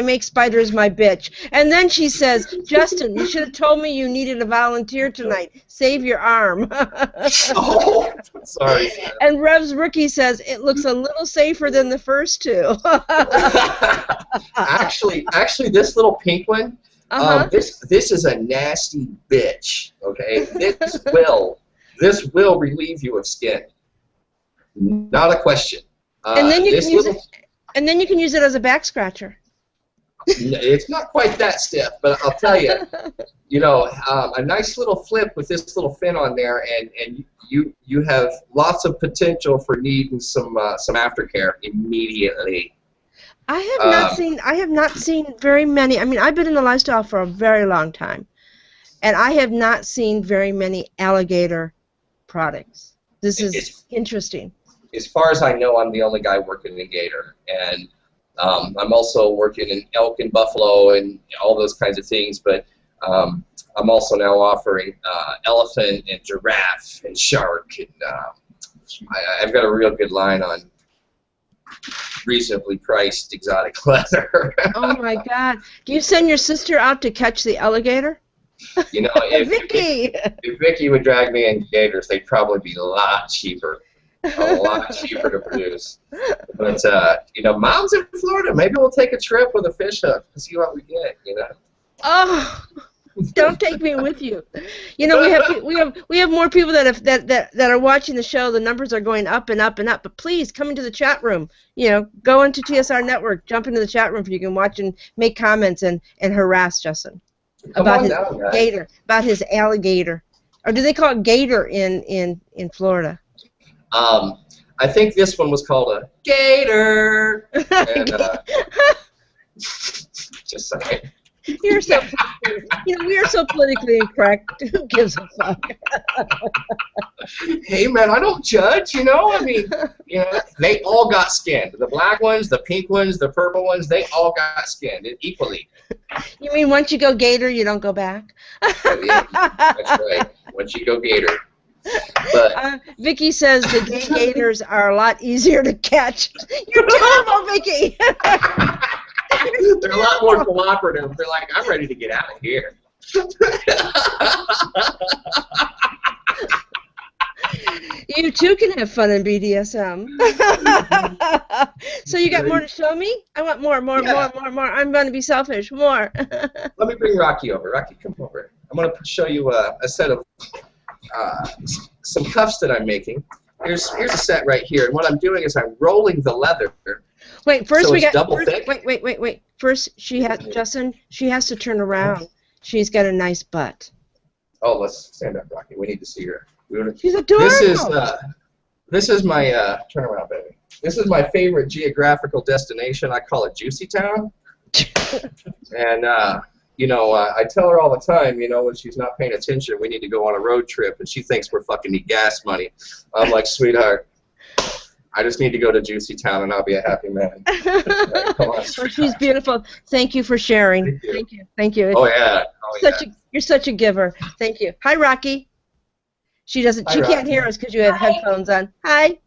make spiders my bitch. And then she says, Justin, you should have told me you needed a volunteer tonight. Save your arm. Oh, sorry. And Rev's Rookie says, it looks a little safer than the first two. actually, this little pink one, this is a nasty bitch. Okay, this will relieve you of skin. Not a question. And then you can use it. And then you can use it as a back scratcher. It's not quite that stiff, but I'll tell you, you know, a nice little flip with this little fin on there, and you have lots of potential for needing some aftercare immediately. I have not seen very many. I mean, I've been in the lifestyle for a very long time, and I have not seen very many alligator products. This is interesting. As far as I know, I'm the only guy working in gator, and I'm also working in elk and buffalo and all those kinds of things, but I'm also now offering elephant and giraffe and shark, and I've got a real good line on reasonably priced exotic leather. Oh my God. Do you send your sister out to catch the alligator? You know, if Vicky would drag me in gators, they'd probably be a lot cheaper. A lot cheaper to produce. But, you know, Mom's in Florida. Maybe we'll take a trip with a fish hook and see what we get, you know. Oh, don't take me with you. You know, we have more people that are watching the show. The numbers are going up and up and up. But please come into the chat room. You know, go into TSR Network, jump into the chat room so you can watch and make comments and harass Justin about his gator, about his alligator. Or do they call it gator in Florida? I think this one was called a gator. And, just saying. You're so, you know, we are so politically incorrect. Who gives a fuck? Hey man, I don't judge. You know, I mean, you know, they all got skinned. The black ones, the pink ones, the purple ones, they all got skinned equally. You mean once you go gator, you don't go back? Yeah, that's right. Once you go gator. But Vicky says the gay gators are a lot easier to catch. You're terrible, Vicky. They're a lot more cooperative. They're like, I'm ready to get out of here. You too can have fun in BDSM. So you got more to show me? I want more. I'm going to be selfish. More. Let me bring Rocky over. Rocky, come over. I'm going to show you a set of some cuffs that I'm making. Here's a set right here, and what I'm doing is I'm rolling the leather. Wait, first so we it's got double thick. Wait. First, Justin, she has to turn around. She's got a nice butt. Oh, let's stand up, Rocky. We need to see her. She's adorable. This is my turn around, baby. This is my favorite geographical destination. I call it Juicy Town. And I tell her all the time, when she's not paying attention, we need to go on a road trip, and she thinks we're fucking need gas money. I'm like, sweetheart, I just need to go to Juicy Town, and I'll be a happy man. Right, come on. Well, she's beautiful. Thank you for sharing. Thank you. Oh yeah. You're such a giver. Thank you. Hi, Rocky. She can't hear us because you have headphones on. Hi.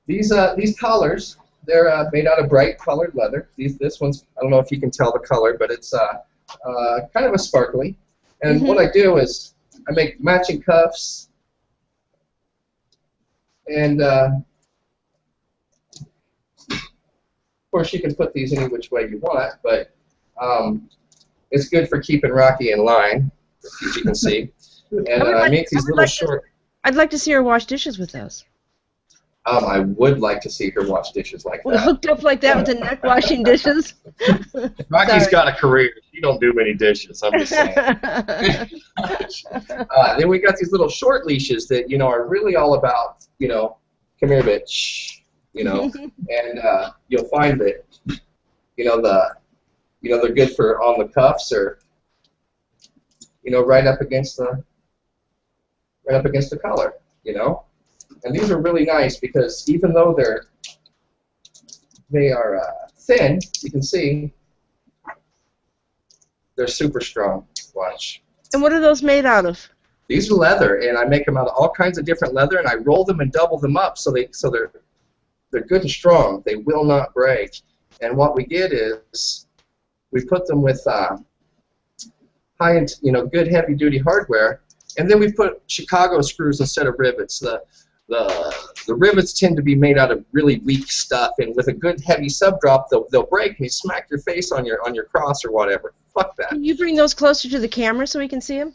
These collars, they're made out of bright colored leather. This one's, I don't know if you can tell the color, but it's kind of a sparkly. And what I do is I make matching cuffs, and of course you can put these any which way you want, but it's good for keeping Rocky in line, as you can see. And I make these little short. I'd like to see her wash dishes with those. I would like to see her wash dishes like that. Hooked up like that with the neck washing dishes. Rocky's got a career. She don't do many dishes. I'm just saying. Then we got these little short leashes that are really all about come here, bitch. And you'll find that they're good for on the cuffs or right up against the collar. And these are really nice because even though they are thin, you can see they're super strong. Watch. And what are those made out of? These are leather, and I make them out of all kinds of different leather, and I roll them and double them up so they're good and strong. They will not break. And what we did is we put them with high-end, good heavy-duty hardware, and then we put Chicago screws instead of rivets. The rivets tend to be made out of really weak stuff, and with a good heavy subdrop, they'll break, and you smack your face on your cross or whatever. Fuck that. Can you bring those closer to the camera so we can see them?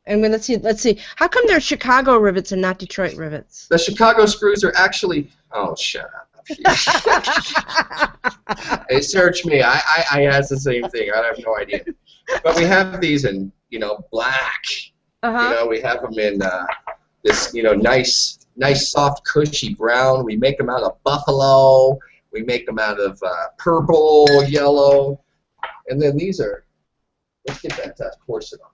And let's see. How come they're Chicago rivets and not Detroit rivets? The Chicago screws are actually. Oh, shut up. Hey, search me. I asked the same thing. I have no idea. But we have these in black. We have them in this nice soft cushy brown. We make them out of buffalo. We make them out of purple, yellow, and then these are. Let's get that corset on.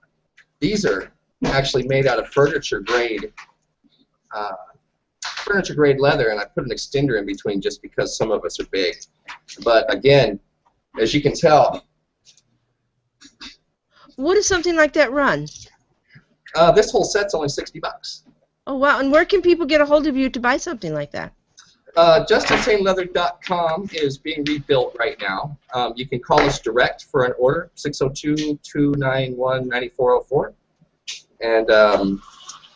These are actually made out of furniture grade leather, and I put an extender in between just because some of us are big. But again, as you can tell. What does something like that run? This whole set's only $60. Oh wow! And where can people get a hold of you to buy something like that? JustinSayneLeather.com is being rebuilt right now. You can call us direct for an order, 602-291-9404. And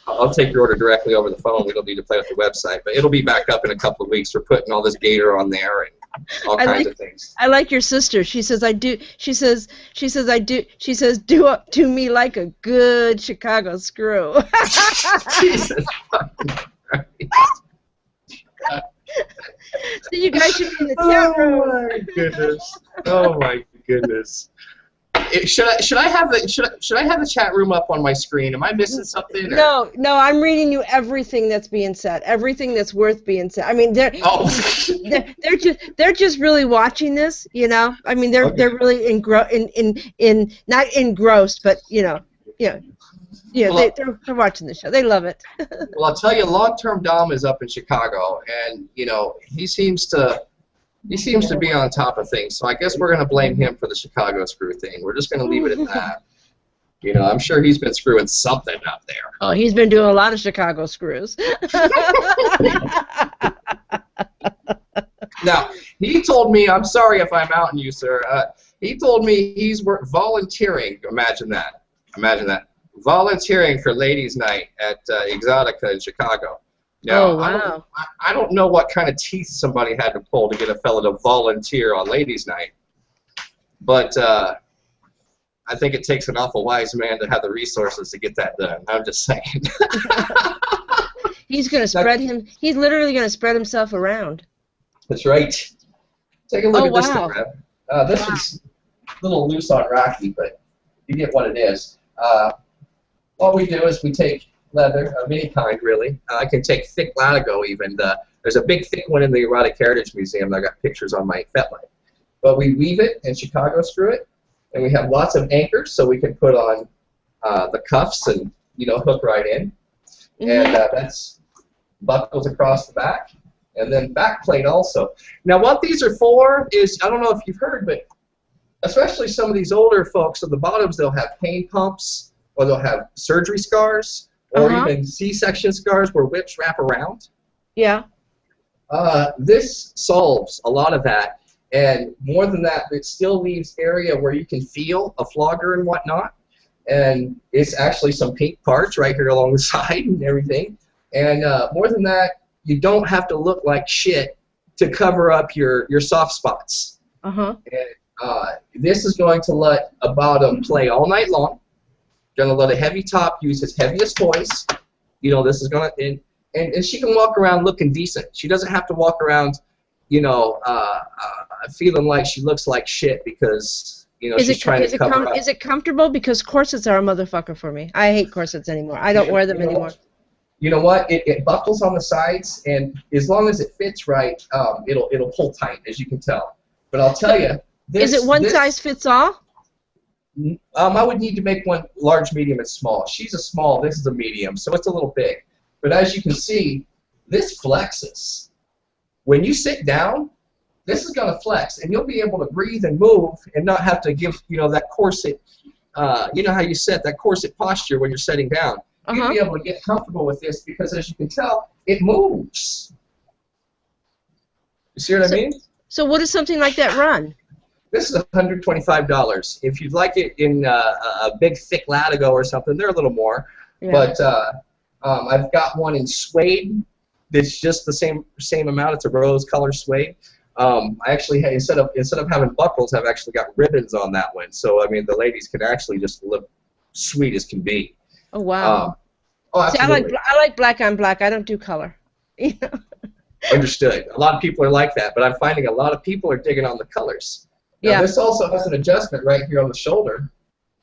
I'll take your order directly over the phone. We don't need to play with the website, but it'll be back up in a couple of weeks. We're putting all this gator on there and all kinds of things. I like your sister. She says I do. She says I do. She says do up to me like a good Chicago screw. Jesus fucking Christ. So you guys should be in the chat room. Oh my goodness! Oh my goodness! Should I have the chat room up on my screen? Am I missing something? Or? No, I'm reading you everything that's being said, everything that's worth being said. I mean, they're just really watching this, I mean, they're really not engrossed, but they're watching the show. They love it. Well, I'll tell you, long-term Dom is up in Chicago, and he seems to be on top of things. So I guess we're going to blame him for the Chicago screw thing. We're just going to leave it at that. I'm sure he's been screwing something up there. Oh, he's been doing a lot of Chicago screws. Now, he told me, I'm sorry if I'm outing you, sir. He told me he's volunteering. Imagine that. Volunteering for Ladies' Night at Exotica in Chicago. Now, wow. I don't know what kind of teeth somebody had to pull to get a fella to volunteer on Ladies' Night, but I think it takes an awful wise man to have the resources to get that done. I'm just saying. He's going to spread him. He's literally going to spread himself around. That's right. Take a look at this wow. thing, Rev. This is a little loose on Rocky, but you get what it is. What we do is we take leather of any kind, really. I can take thick latigo even. There's a big thick one in the Erotic Heritage Museum that I got pictures on my FetLife. But we weave it and Chicago screw it, and we have lots of anchors so we can put on the cuffs and, you know, hook right in. And that's buckles across the back, and then back plate also. Now what these are for is, I don't know if you've heard, but especially some of these older folks at the bottoms, they'll have pain pumps, or they'll have surgery scars, or even C-section scars where whips wrap around. Yeah. This solves a lot of that, and more than that, it still leaves area where you can feel a flogger and whatnot. And it's actually some pink parts right here along the side and everything. And more than that, you don't have to look like shit to cover up your soft spots. And this is going to let a bottom play all night long. Going to let a heavy top use its heaviest voice. You know, this is going to, and she can walk around looking decent. She doesn't have to walk around, you know, feeling like she looks like shit because, you know, she's trying to cover up. Is it comfortable? Because corsets are a motherfucker for me. I hate corsets anymore. I don't wear them anymore. You know what? It buckles on the sides, and as long as it fits right, it'll pull tight, as you can tell. But I'll tell you, is it one size fits all? I would need to make one large, medium, and small. She's a small. This is a medium, so it's a little big. But as you can see, this flexes. When you sit down, this is going to flex, and you'll be able to breathe and move and not have to give, you know, that corset, you know how you set that corset posture when you're sitting down. You'll be able to get comfortable with this because, as you can tell, it moves. You see what I mean? So what does something like that run? This is $125. If you'd like it in a big, thick latigo or something, they're a little more. Yeah. But I've got one in suede that's just the same amount. It's a rose color suede. I actually had, instead of having buckles, I've actually got ribbons on that one. So I mean, the ladies can actually just look sweet as can be. Oh wow! See, I like black on black. I don't do color. Understood. A lot of people are like that, but I'm finding a lot of people are digging on the colors. Now, this also has an adjustment right here on the shoulder,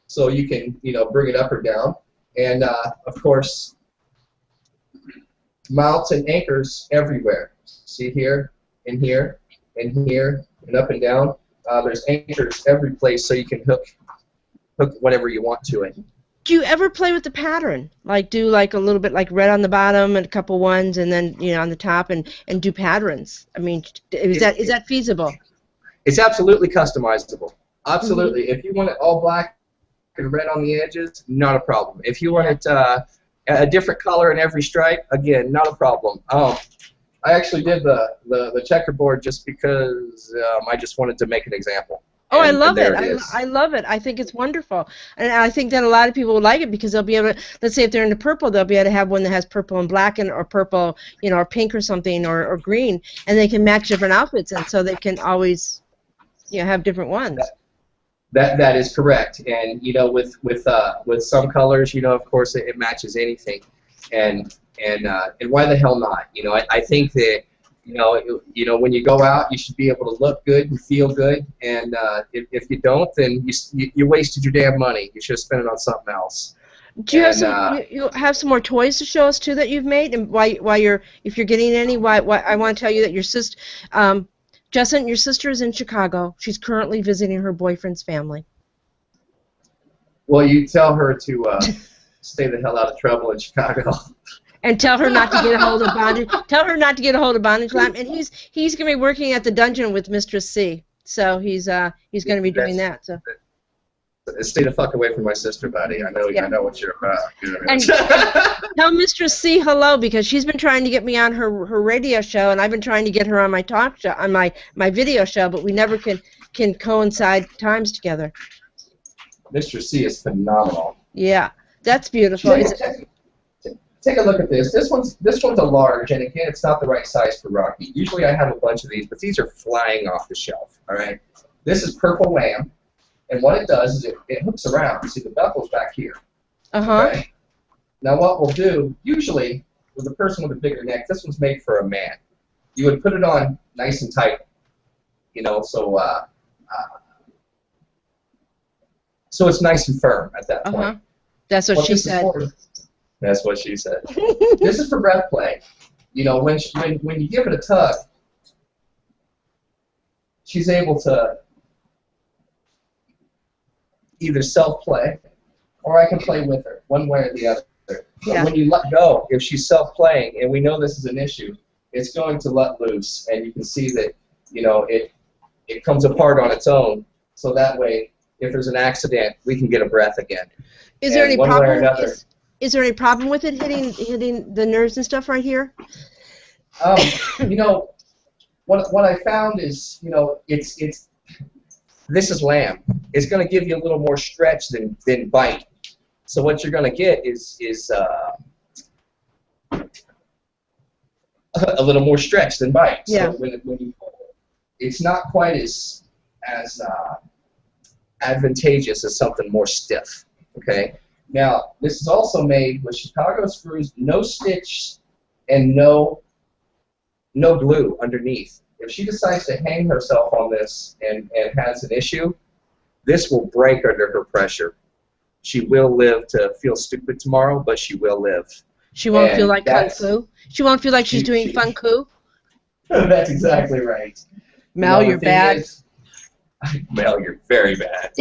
so you can, you know, bring it up or down, and of course, mounts and anchors everywhere. See here, and here, and here, and up and down. There's anchors every place, so you can hook whatever you want to it. Do you ever play with the pattern? Like do like a little bit like red on the bottom and a couple ones, and then, you know, on the top, and do patterns? I mean, is that feasible? It's absolutely customizable. Absolutely. If you want it all black and red on the edges, not a problem. If you want it a different color in every stripe, again, not a problem. I actually did the checkerboard just because I just wanted to make an example. Oh, I love it. I love it. I think it's wonderful. And I think that a lot of people will like it because they'll be able to, let's say if they're into purple, they'll be able to have one that has purple and black or purple, you know, or pink or something, or green, and they can match different outfits, and so they can always, you know, have different ones. That is correct. And, you know, with some colors, you know, of course it matches anything. And why the hell not? You know, I think that, you know, when you go out, you should be able to look good and feel good. And if you don't, then you wasted your damn money. You should have spent it on something else. Do you have some more toys to show us too that you've made? And if you're getting any, why I want to tell you that your sister, Justin, your sister is in Chicago. She's currently visiting her boyfriend's family. Well, you tell her to stay the hell out of trouble in Chicago. And tell her not to get a hold of bondage. Tell her not to get a hold of bondage lamp. And he's going to be working at the dungeon with Mistress C. So he's going to be doing that. So stay the fuck away from my sister, buddy. I know what you're about. You know what I mean? And tell Mistress C hello, because she's been trying to get me on her radio show, and I've been trying to get her on my talk show, on my video show, but we never can coincide times together. Mistress C is phenomenal. Yeah, that's beautiful. Take a look at this. This one's a large, and again, it's not the right size for Rocky. Usually I have a bunch of these, but these are flying off the shelf. All right. This is purple lamb, And what it does is it hooks around. See, the buckle's back here. Okay? Now what we'll do, usually with a person with a bigger neck, this one's made for a man. You would put it on nice and tight, you know, so it's nice and firm at that point. That's what she said. That's what she said. This is for breath play. You know, when you give it a tug, she's able to either self-play, or I can play with her, one way or the other. But when you let go, if she's self-playing, and we know this is an issue, it's going to let loose, and you can see that, you know, it comes apart on its own. So that way, if there's an accident, we can get a breath again. Is there any problem? Is there any problem with it hitting the nerves and stuff right here? You know, what I found is, you know, this is lamb. It's going to give you a little more stretch than bite. So what you're going to get is a little more stretch than bite. Yeah. So when you pull it, it's not quite as advantageous as something more stiff. Okay. Now this is also made with Chicago screws, no stitch, and no glue underneath. If she decides to hang herself on this and has an issue, this will break under her pressure. She will live to feel stupid tomorrow, but she will live. She won't feel like kung fu. She won't feel like she's doing fun coup. That's exactly right. Mel, you're bad. Mel, you're very bad.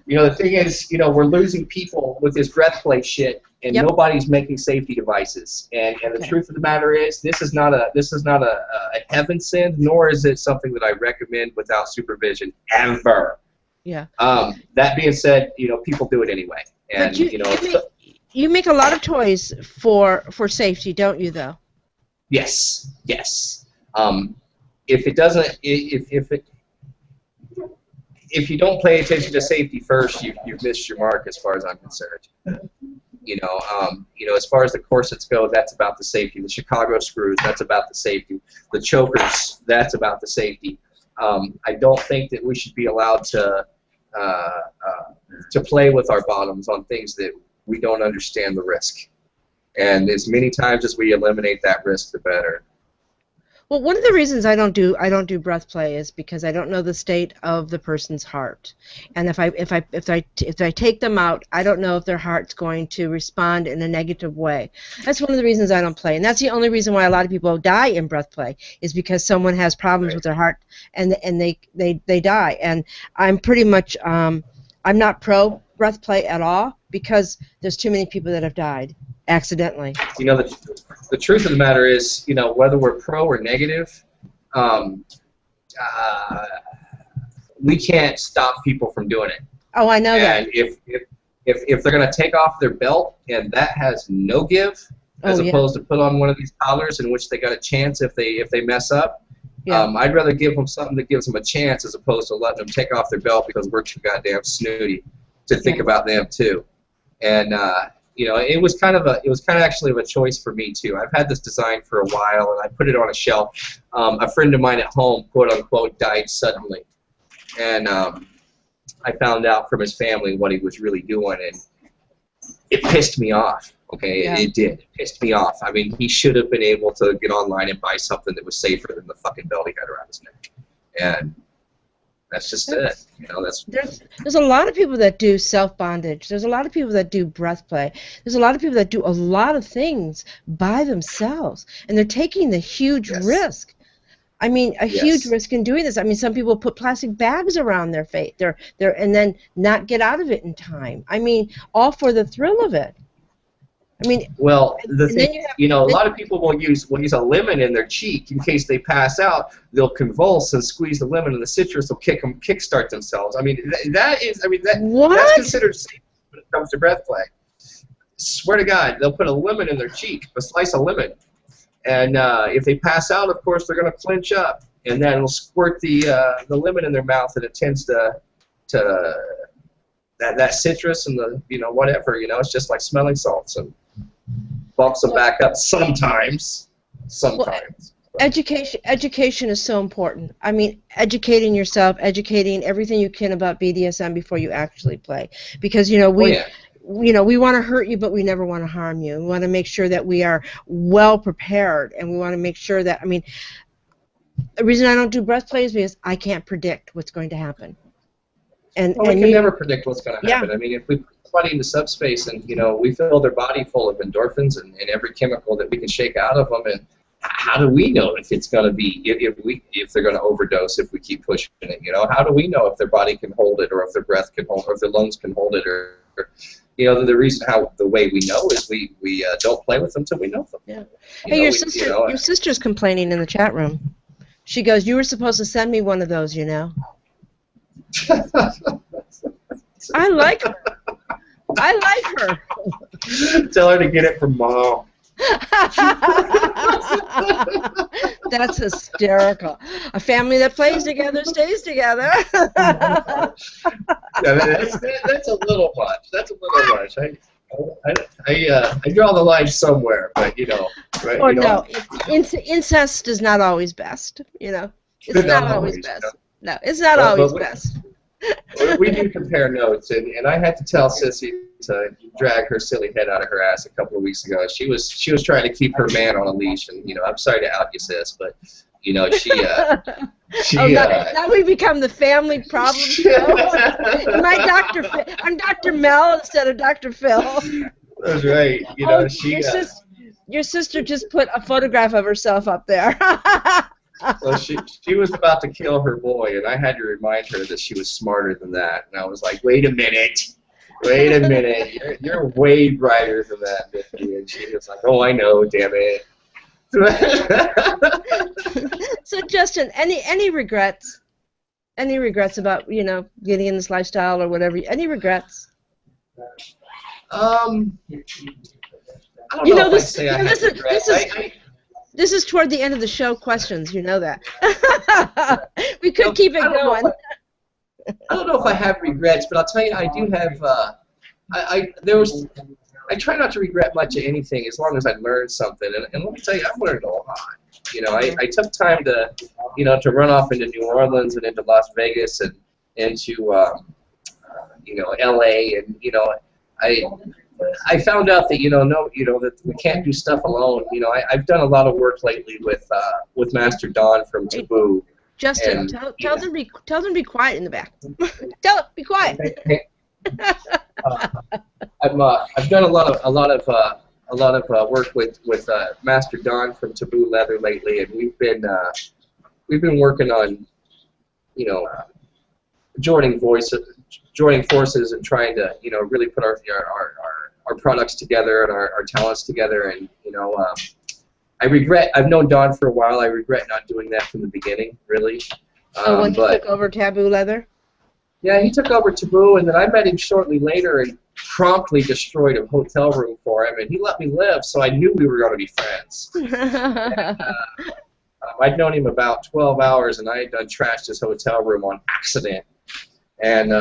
You know, the thing is, you know, we're losing people with this breath play shit, and nobody's making safety devices. And the truth of the matter is, this is not a heaven send, nor is it something that I recommend without supervision ever. Yeah. That being said, you know, people do it anyway, and but you make a lot of toys for safety, don't you? Though. Yes. Yes. If it doesn't, if you don't pay attention to safety first, you've missed your mark as far as I'm concerned. You know, as far as the corsets go, that's about the safety. The Chicago screws, that's about the safety. The chokers, that's about the safety. I don't think that we should be allowed to play with our bottoms on things that we don't understand the risk. And as many times as we eliminate that risk, the better. Well, one of the reasons I don't do breath play is because I don't know the state of the person's heart, and if I take them out, I don't know if their heart's going to respond in a negative way. That's one of the reasons I don't play, and that's the only reason why a lot of people die in breath play is because someone has problems with their heart and they die. And I'm pretty much I'm not pro breath play at all because there's too many people that have died accidentally. You know, the truth of the matter is, you know, whether we're pro or negative, we can't stop people from doing it. Oh, I know that. And if they're going to take off their belt and that has no give, as opposed to put on one of these collars in which they got a chance if they mess up, I'd rather give them something that gives them a chance as opposed to letting them take off their belt because we're too goddamn snooty to think about them too. And you know, it was kind of actually a choice for me too. I've had this design for a while, and I put it on a shelf. A friend of mine at home, quote unquote, died suddenly, and I found out from his family what he was really doing, and it pissed me off. Okay, it did. It pissed me off. I mean, he should have been able to get online and buy something that was safer than the fucking belt he had around his neck, and that's just it. You know, there's a lot of people that do self-bondage. There's a lot of people that do breath play. There's a lot of people that do a lot of things by themselves, and they're taking the huge risk. I mean, a huge risk in doing this. I mean, some people put plastic bags around their face, and then not get out of it in time. I mean, all for the thrill of it. I mean, well, the thing, you know, a lot of people will use a lemon in their cheek in case they pass out. They'll convulse and squeeze the lemon, and the citrus will kickstart themselves. I mean, that's considered safe when it comes to breath play. Swear to God, they'll put a lemon in their cheek, a slice of lemon, and if they pass out, of course, they're going to clench up, and then it'll squirt the lemon in their mouth, and it tends to that citrus and the whatever, it's just like smelling salts and bumps them back up sometimes. Education is so important. I mean, educating yourself, educating everything you can about BDSM before you actually play, because we want to hurt you, but we never want to harm you. We want to make sure that we are well prepared, and we want to make sure that, I mean, the reason I don't do breath play is because I can't predict what's going to happen. And we can never predict what's going to happen. Yeah. I mean, if we put somebody into subspace and we fill their body full of endorphins and every chemical that we can shake out of them, and how do we know if it's going to be if they're going to overdose if we keep pushing it? How do we know if their body can hold it, or if their breath can hold, or if their lungs can hold it, or the reason the way we know is we don't play with them till we know them. Yeah. Hey, your sister's complaining in the chat room. She goes, "You were supposed to send me one of those, I like her. I like her. Tell her to get it from Mom." That's hysterical. A family that plays together stays together. That's a little much. That's a little much. I draw the line somewhere, but Right, or no, incest is not always best. It's not always best. No, it's not always best. We do compare notes, and I had to tell Sissy to drag her silly head out of her ass a couple of weeks ago. She was trying to keep her man on a leash, and I'm sorry to out you, sis, but now we become the family problem show. I'm Dr. Mel instead of Dr. Phil. That's right. Your sister just put a photograph of herself up there. Well, she was about to kill her boy, and I had to remind her that she was smarter than that. And I was like, wait a minute. You're way brighter than that, Vicky. And she was like, oh, I know, damn it. So, Justin, any regrets? Any regrets about, getting in this lifestyle or whatever? Any regrets? I don't know if I'd say I had regrets. This is toward the end of the show questions, that. We could keep it going. I don't know if I have regrets, but I'll tell you, I do have. I try not to regret much of anything as long as I learned something, and let me tell you, I've learned a lot. I took time to, to run off into New Orleans and into Las Vegas and into, L.A. and I found out that that we can't do stuff alone. I've done a lot of work lately with Master Don from Taboo. Justin, tell them to be quiet in the back. Tell them, be quiet. I've done a lot of work with Master Don from Taboo Leather lately, and we've been working on joining forces and trying to really put our products together and our talents together, and I've known Don for a while. I regret not doing that from the beginning, really. When he took over Taboo Leather? Yeah, he took over Taboo, and then I met him shortly later and promptly destroyed a hotel room for him, and he let me live, so I knew we were going to be friends. And, I'd known him about 12 hours, and I had done trashed his hotel room on accident. And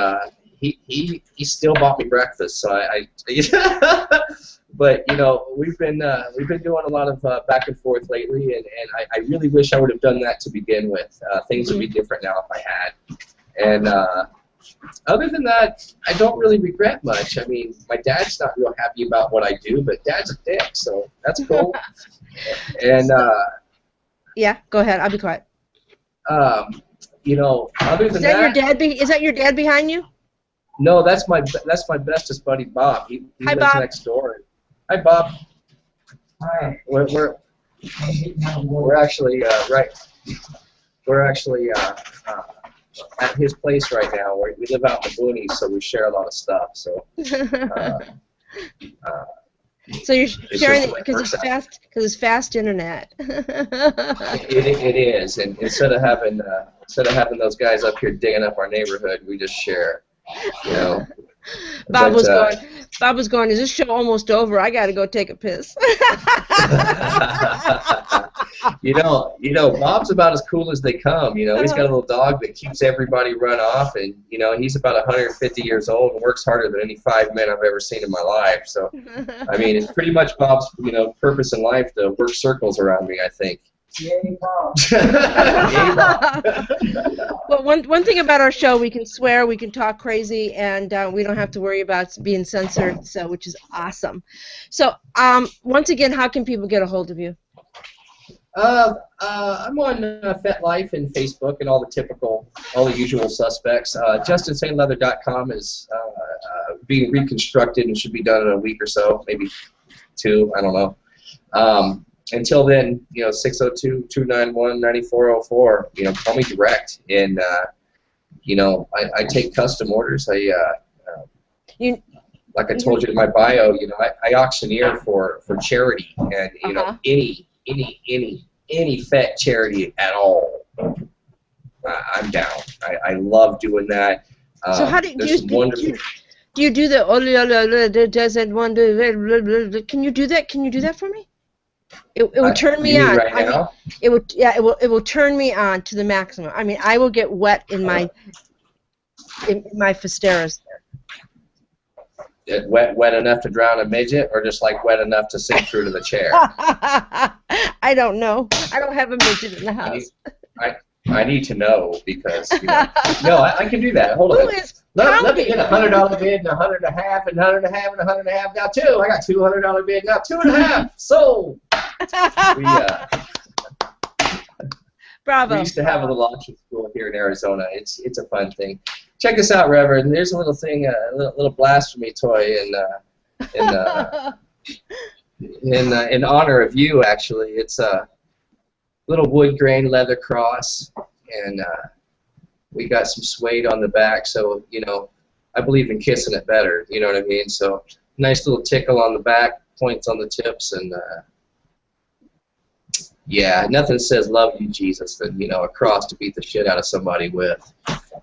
he still bought me breakfast, so but we've been doing a lot of back and forth lately, and I really wish I would have done that to begin with. Things would be different now if I had. And other than that, I don't really regret much. I mean, my dad's not real happy about what I do, but Dad's a dick, so that's cool. And yeah, go ahead. I'll be quiet. Other than that, is that your dad behind you? No, that's my bestest buddy Bob. He lives Bob. next door. Hi, Bob. Hi. We're actually at his place right now. We live out in the boonies, so we share a lot of stuff. So. So you're sharing it because it's fast internet. It is, and instead of having those guys up here digging up our neighborhood, we just share. Bob was going, is this show almost over? I got to go take a piss. Bob's about as cool as they come. He's got a little dog that keeps everybody run off, and he's about 150 years old and works harder than any 5 men I've ever seen in my life. So, I mean, it's pretty much Bob's purpose in life to work circles around me, I think. Yay, Bob. Yay, Bob. Well, one thing about our show, we can swear, we can talk crazy, and we don't have to worry about being censored, so which is awesome. So, once again, how can people get a hold of you? I'm on FetLife and Facebook and all the usual suspects. JustinSayneLeather.com is being reconstructed and should be done in a week or so, maybe 2, I don't know. Until then, 602-291-9404. Call me direct, and I take custom orders. Like I told you in my bio, I auctioneer for charity, and any fet charity at all, I'm down. I love doing that. So how do you do the doesn't want to? Can you do that? Can you do that for me? It will turn me on. Right now? It will turn me on to the maximum. I mean, I will get wet in my fisteras. Wet enough to drown a midget, or just like wet enough to sink through to the chair? I don't know. I don't have a midget in the house. I need to know, because no, I can do that. Hold on. Let me get $100 bid and $100.50 and $100.50 and $100.50. Now two. I got $200 bid now. $2.50 sold. Bravo. We used to have a little auction school here in Arizona. It's a fun thing. Check this out, Reverend. There's a little thing, a little blasphemy toy, in honor of you. Actually, it's a little wood grain leather cross, and we got some suede on the back. So I believe in kissing it better. You know what I mean? So nice little tickle on the back, points on the tips, and yeah, nothing says love you, Jesus, than a cross to beat the shit out of somebody with.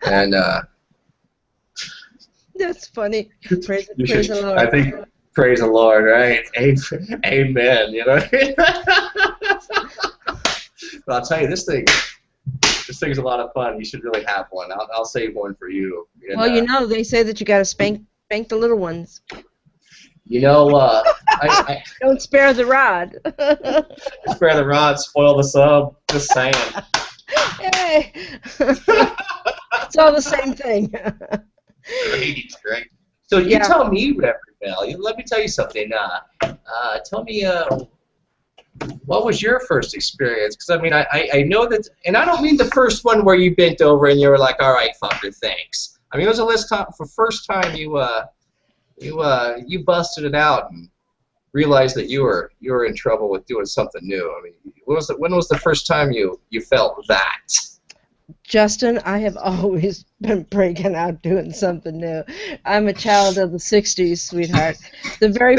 And that's funny. Praise the Lord. I think praise the Lord, right? Amen. But I'll tell you, this thing's a lot of fun. You should really have one. I'll save one for you. Well, they say that you got to spank the little ones. I don't spare the rod. Spare the rod, spoil the sub. Just saying. Hey. It's all the same thing. Great. So you tell me, Rev Mel. Let me tell you something. Tell me, what was your first experience? Because I know that, and I don't mean the first one where you bent over and you were like, "All right, fucker, thanks." I mean, it was the first time you busted it out and realized that you were in trouble with doing something new. I mean, when was the first time you felt that? Justin, I have always been breaking out doing something new. I'm a child of the '60s, sweetheart. The very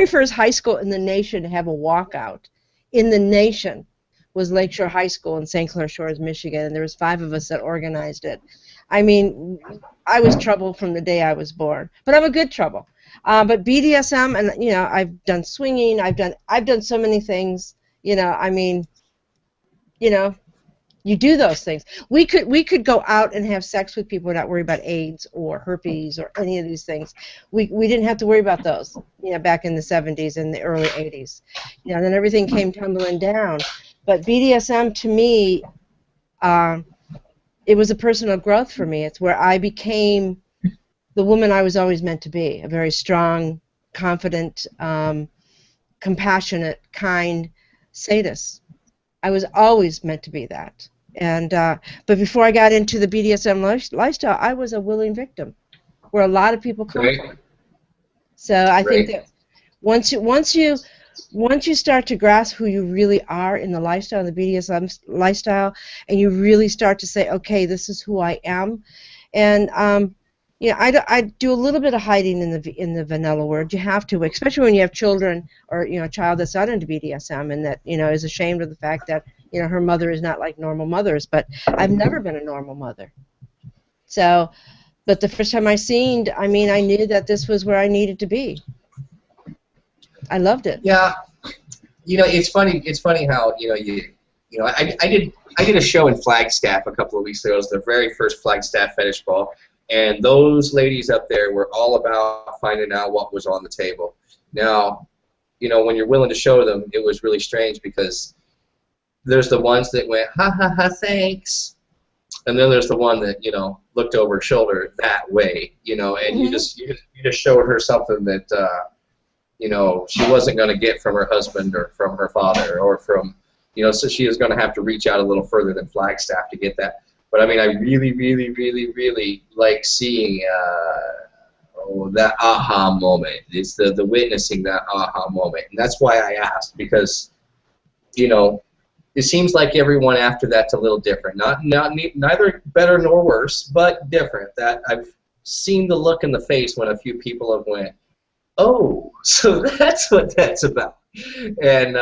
first high school in the nation to have a walkout in the nation was Lakeshore High School in St. Clair Shores, Michigan, and there was 5 of us that organized it. I mean, I was trouble from the day I was born, but I'm a good trouble. But BDSM, and I've done swinging. I've done so many things. You do those things. We could go out and have sex with people and not worry about AIDS or herpes or any of these things. We didn't have to worry about those. Back in the '70s and the early '80s. And then everything came tumbling down. But BDSM to me, it was a personal growth for me. It's where I became the woman I was always meant to be, a very strong, confident, compassionate, kind sadist. I was always meant to be that. And but before I got into the BDSM lifestyle, I was a willing victim, where a lot of people come from. So I think that once you start to grasp who you really are in the lifestyle, the BDSM lifestyle, and you really start to say, okay, this is who I am, and I do a little bit of hiding in the vanilla word. You have to, especially when you have children or a child that's not into BDSM and that is ashamed of the fact that her mother is not like normal mothers. But I've never been a normal mother. So, but the first time I seen, I knew that this was where I needed to be. I loved it. Yeah, it's funny. It's funny how I did a show in Flagstaff a couple of weeks ago. It was the very first Flagstaff fetish ball. And those ladies up there were all about finding out what was on the table. Now, when you're willing to show them, it was really strange because there's the ones that went, ha ha ha, thanks. And then there's the one that, you know, looked over her shoulder that way, you know, and you just showed her something that, you know, she wasn't going to get from her husband or from her father or from, you know, so she was going to have to reach out a little further than Flagstaff to get that. But I mean, I really, really, really, really like seeing that aha moment. It's the witnessing that aha moment, and that's why I asked, because, you know, it seems like everyone after that's a little different. Neither better nor worse, but different. That I've seen the look in the face when a few people have went, oh, so that's what that's about. And,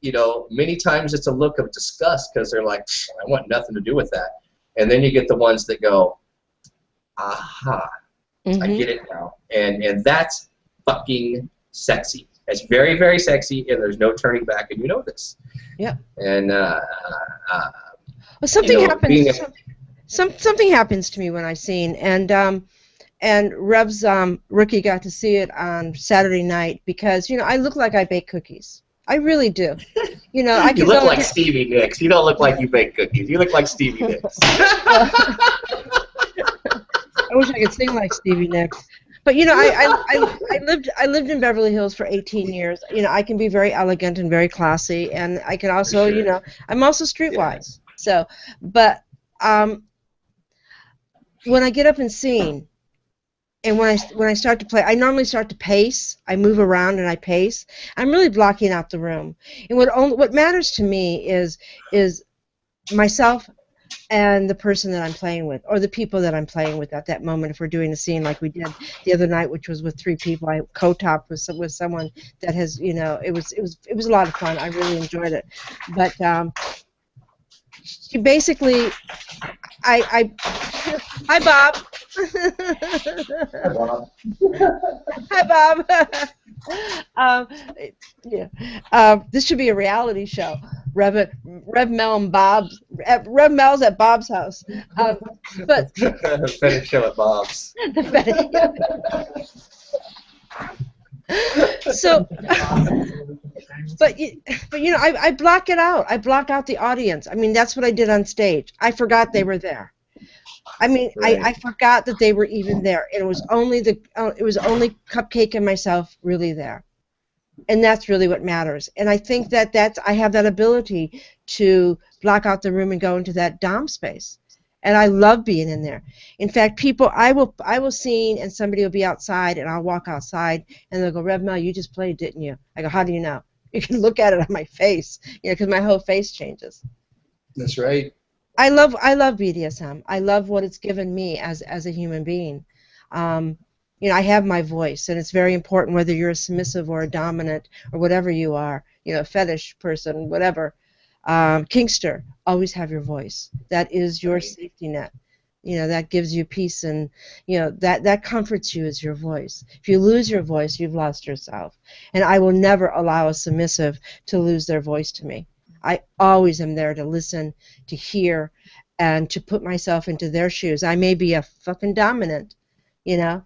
you know, many times it's a look of disgust because they're like, I want nothing to do with that. And then you get the ones that go, aha, I get it now. And that's fucking sexy. It's very, very sexy, and there's no turning back, and you know this. Yeah. And, well, something you know, happens. Something happens to me when I sing, and Rev's rookie got to see it on Saturday night because, you know, I look like I bake cookies. I really do. You know, I you look like Stevie Nicks. You don't look like you bake cookies. You look like Stevie Nicks. I wish I could sing like Stevie Nicks. But, you know, I lived in Beverly Hills for 18 years. You know, I can be very elegant and very classy, and I can also, you know, I'm also streetwise. So, but when I get up and sing, and when I start to play, I normally start to pace. I move around and I pace. I'm really blocking out the room. And what matters to me is myself and the person that I'm playing with, or the people that I'm playing with at that moment. If we're doing a scene like we did the other night, which was with 3 people, I co-topped with someone that has, you know, it was a lot of fun. I really enjoyed it. But she basically, hi Bob. Hi, Bob. Hi Bob. Yeah. This should be a reality show. Rev Mel and Bob's. Rev Mel's at Bob's house. But Fetish show at Bob's. The fetish. So, but you know, I block it out. I block out the audience. I mean, that's what I did on stage. I forgot they were there. I mean, right. I forgot that they were even there. And it was only Cupcake and myself really there. And that's really what matters. And I think that I have that ability to block out the room and go into that dom space. And I love being in there. In fact, I will sing, and somebody will be outside, and I'll walk outside, and they'll go, Rev Mel, you just played, didn't you? I go, how do you know? You can look at it on my face, you know, because my whole face changes. That's right. I love BDSM. I love what it's given me as a human being. You know, I have my voice, and it's very important whether you're a submissive or a dominant or whatever you are, you know, fetish person, whatever. Kinkster, always have your voice. That is your safety net. You know, that gives you peace, and, you know, that comforts you is your voice. If you lose your voice, you've lost yourself. And I will never allow a submissive to lose their voice to me. I always am there to listen, to hear, and to put myself into their shoes. I may be a fucking dominant, you know,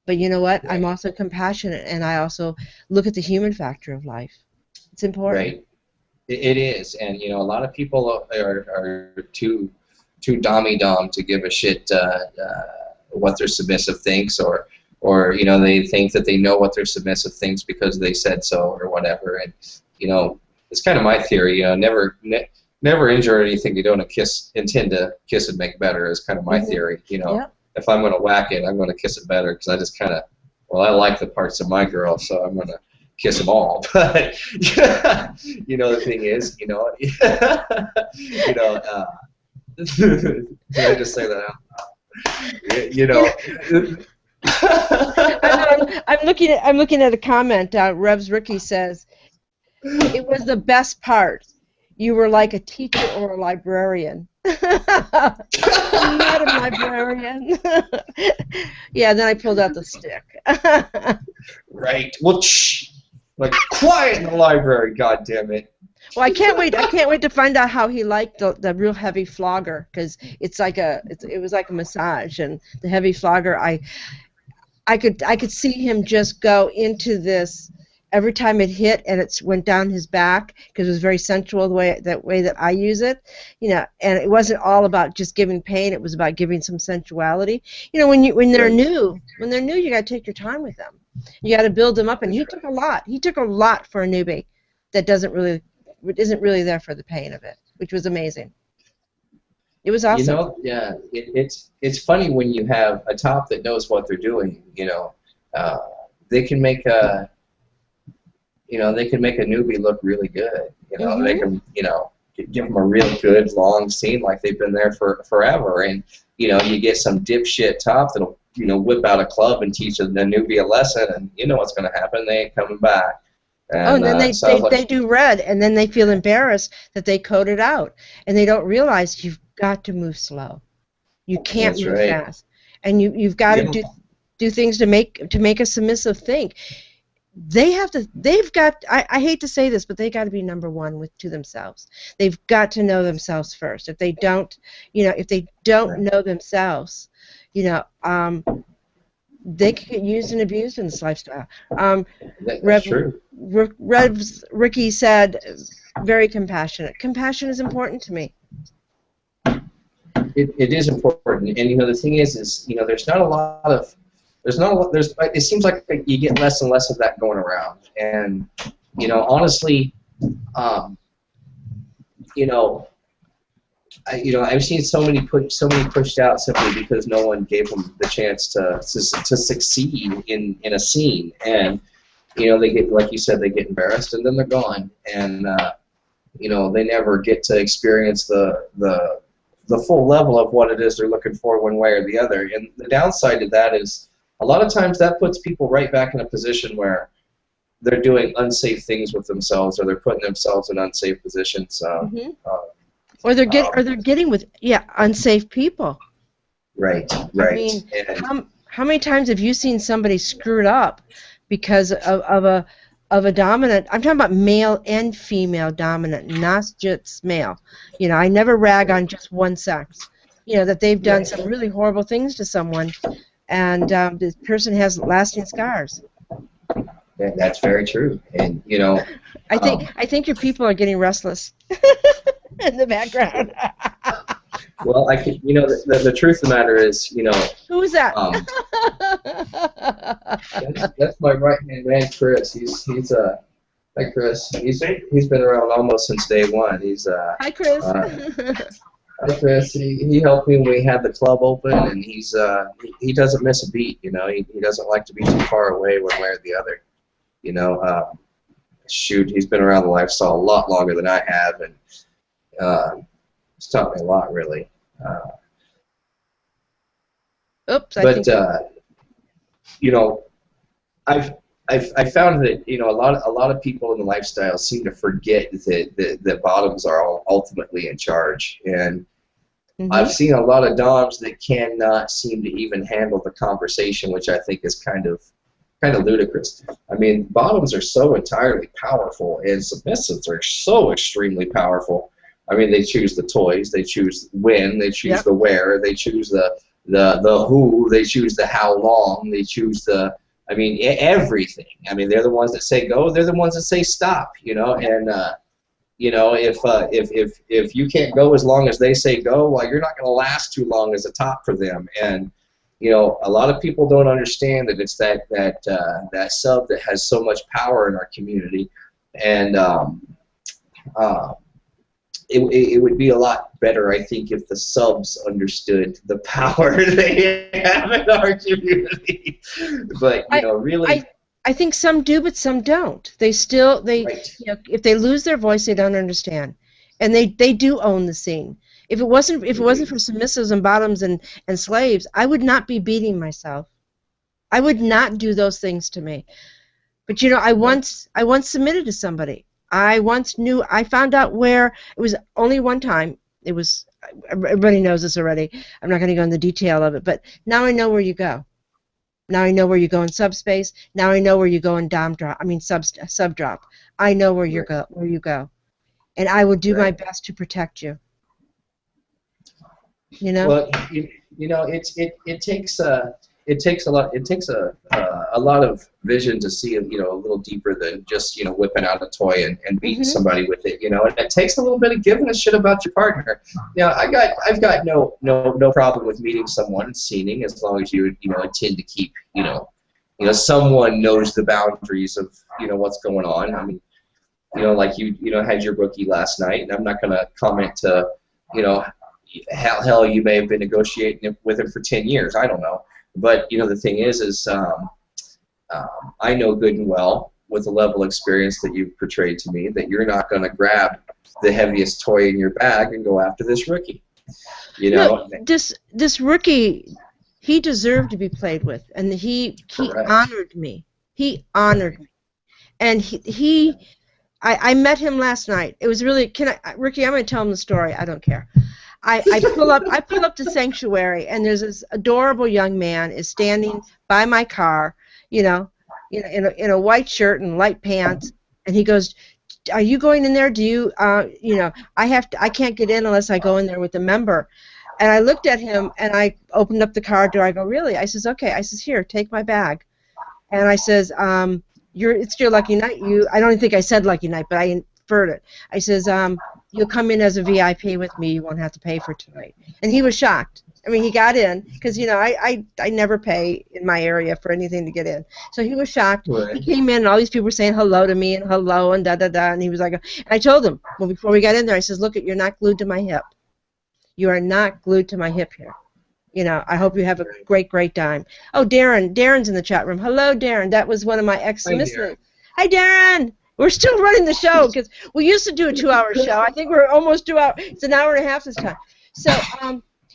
but you know what? Right. I'm also compassionate, and I also look at the human factor of life. It's important. Right. It is, and you know, a lot of people are too dommy-dom to give a shit what their submissive thinks, or you know, they think that they know what their submissive thinks because they said so or whatever. And you know, it's kind of my theory. You know, never injure anything you don't intend to kiss and make better is kind of my theory. You know, if I'm going to whack it, I'm going to kiss it better because I just kind of, well, I like the parts of my girl, so I'm going to kiss them all. But you know, the thing is, you know, you know, did I just say that out? You know. I'm looking at a comment. Rev's Rookie says, it was the best part. You were like a teacher or a librarian. I'm not a librarian. Yeah, then I pulled out the stick. Right. Well, like, quiet in the library, goddammit. Well, I can't wait. I can't wait to find out how he liked the real heavy flogger, because it was like a massage, and the heavy flogger, I could see him just go into this every time it hit and it went down his back, because it was very sensual the way that I use it, and it wasn't all about just giving pain. It was about giving some sensuality. When they're new, you got to take your time with them. You got to build them up, and he took a lot. He took a lot for a newbie that isn't really there for the pain of it, which was amazing. It was awesome. Yeah, it's funny when you have a top that knows what they're doing. They can make a newbie look really good. They can give them a real good long scene like they've been there for forever, and you get some dipshit top that'll whip out a club and teach a newbie a lesson, and you know what's going to happen. They ain't coming back. And then they do red, and then they feel embarrassed that they coded out, and they don't realize you've got to move slow. You can't move fast, and you've got to do things to make a submissive think. They've got. I hate to say this, but they got to be number one to themselves. They've got to know themselves first. If they don't, know themselves, they can get used and abused in this lifestyle. That's true. Ricky said, very compassionate. Compassion is important to me. It is important, and the thing is there's not a lot of it seems like you get less and less of that going around, and honestly, I've seen so many pushed out simply because no one gave them the chance to succeed in a scene, and they get, like you said, they get embarrassed and then they're gone, and they never get to experience the full level of what it is they're looking for one way or the other. And the downside to that is a lot of times that puts people right back in a position where they're doing unsafe things with themselves, or they're putting themselves in unsafe positions. Or they're getting with unsafe people. Right. I mean, how many times have you seen somebody screwed up because of a dominant? I'm talking about male and female dominant, not just male. I never rag on just one sex. That they've done some really horrible things to someone, and this person has lasting scars. Yeah, that's very true, and I think your people are getting restless in the background. Well, the truth of the matter is, Who is that? That's my right-hand man, Chris. Hi, Chris. He's been around almost since day one. Hi, Chris. Hi, Chris. He helped me when we had the club open, and he doesn't miss a beat. He doesn't like to be too far away one way or the other. Shoot, he's been around the lifestyle a lot longer than I have, and it's taught me a lot, really. Oops. I've found that a lot of people in the lifestyle seem to forget that bottoms are ultimately in charge, and I've seen a lot of doms that cannot seem to even handle the conversation, which I think is kind of ludicrous. I mean, bottoms are so entirely powerful, and submissives are so extremely powerful. I mean, they choose the toys, they choose when, they choose the where, they choose the who, they choose the how long, they choose everything. I mean, they're the ones that say go, they're the ones that say stop, and if you can't go as long as they say go, well, you're not going to last too long as a top for them. And a lot of people don't understand that it's that sub that has so much power in our community, and it would be a lot better, I think, if the subs understood the power they have in our community. But really, I think some do, but some don't. If they lose their voice, they don't understand, and they do own the scene. If it wasn't for submissives and bottoms and slaves, I would not be beating myself. I would not do those things to me. But I once submitted to somebody. I found out where, it was only one time. It was, everybody knows this already. I'm not going to go into the detail of it, but now I know where you go. Now I know where you go in subspace. Now I know where you go in sub drop. I know where you go. And I will do my best to protect you. Well, it takes it takes a lot. It takes a lot of vision to see, you know, a little deeper than just, you know, whipping out a toy and beating somebody with it. You know, and it takes a little bit of giving a shit about your partner. You know, I've got no problem with meeting someone and seeing, as long as you know, intend to keep, you know, someone knows the boundaries of, you know, what's going on. I mean, you know, like you know, had your rookie last night, and I'm not going to comment to, you know, hell, you may have been negotiating with him for 10 years. I don't know. But, you know, the thing is I know good and well, with the level of experience that you've portrayed to me, that you're not going to grab the heaviest toy in your bag and go after this rookie. You know? No, this rookie, he deserved to be played with, and he honored me. He honored me. And I met him last night. It was really, Ricky, I'm going to tell him the story. I don't care. I pull up to Sanctuary, and there's this adorable young man is standing by my car, you know, in a white shirt and light pants, and he goes, "Are you going in there? Do you, you know, I can't get in unless I go in there with a member." And I looked at him, and I opened up the car door. I go, "Really?" I says, "Okay." I says, "Here, take my bag." And I says, it's your lucky night. I don't think I said lucky night, but I inferred it. I says, "You'll come in as a VIP with me. You won't have to pay for tonight." And he was shocked. I mean, he got in because, you know, I never pay in my area for anything to get in. So he was shocked. Right. He came in, and all these people were saying hello to me and hello and da-da-da. And he was like, and I told him, well, before we got in there, I says, "Look, you're not glued to my hip. You are not glued to my hip here. You know, I hope you have a great time." Oh, Darren's in the chat room. Hello, Darren. That was one of my ex-submissives. Hi, Darren. We're still running the show because we used to do a 2-hour show. I think we're almost 2 hours. It's an hour and a half this time.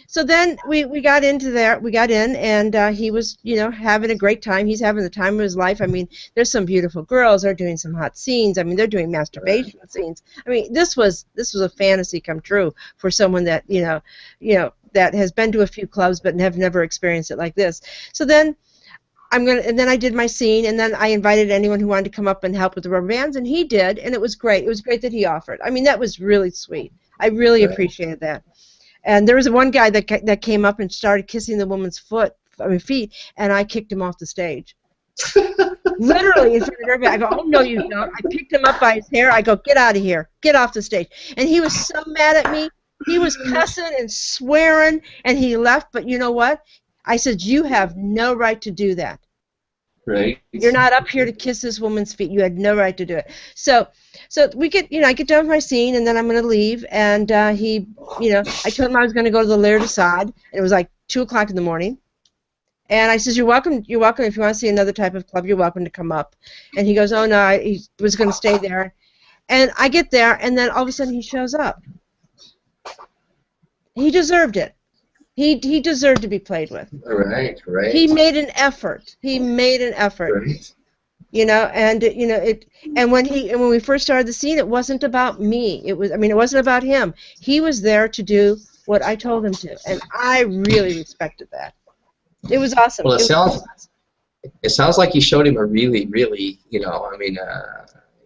So then we got into there. We got in, and he was, you know, having a great time. He's having the time of his life. I mean, there's some beautiful girls. They're doing some hot scenes. I mean, they're doing masturbation scenes. I mean, this was a fantasy come true for someone that, you know, that has been to a few clubs but have never experienced it like this. So then and then I did my scene, and then I invited anyone who wanted to come up and help with the rubber bands, and he did, and it was great. It was great that he offered. I mean, that was really sweet. I really appreciated that. And there was one guy that came up and started kissing the woman's feet, and I kicked him off the stage. Literally in front of everybody. I go, "Oh, no, you don't." I picked him up by his hair. I go, "Get out of here. Get off the stage." And he was so mad at me. He was cussing and swearing, and he left. But you know what? I said, "You have no right to do that. Right. You're not up here to kiss this woman's feet. You had no right to do it." So we get, you know, I get done with my scene, and then I'm going to leave. And he, you know, I told him I was going to go to the Lair d'Assad, and it was like 2 o'clock in the morning. And I says, You're welcome. If you want to see another type of club, you're welcome to come up." And he goes, "Oh, no," he was going to stay there. And I get there, and then all of a sudden he shows up. He deserved it. He deserved to be played with. Right. He made an effort. Right. You know, and you know it. And when we first started the scene, it wasn't about me. It wasn't about him. He was there to do what I told him to, and I really respected that. It was awesome. Well, it sounds like you showed him a really, you know, I mean,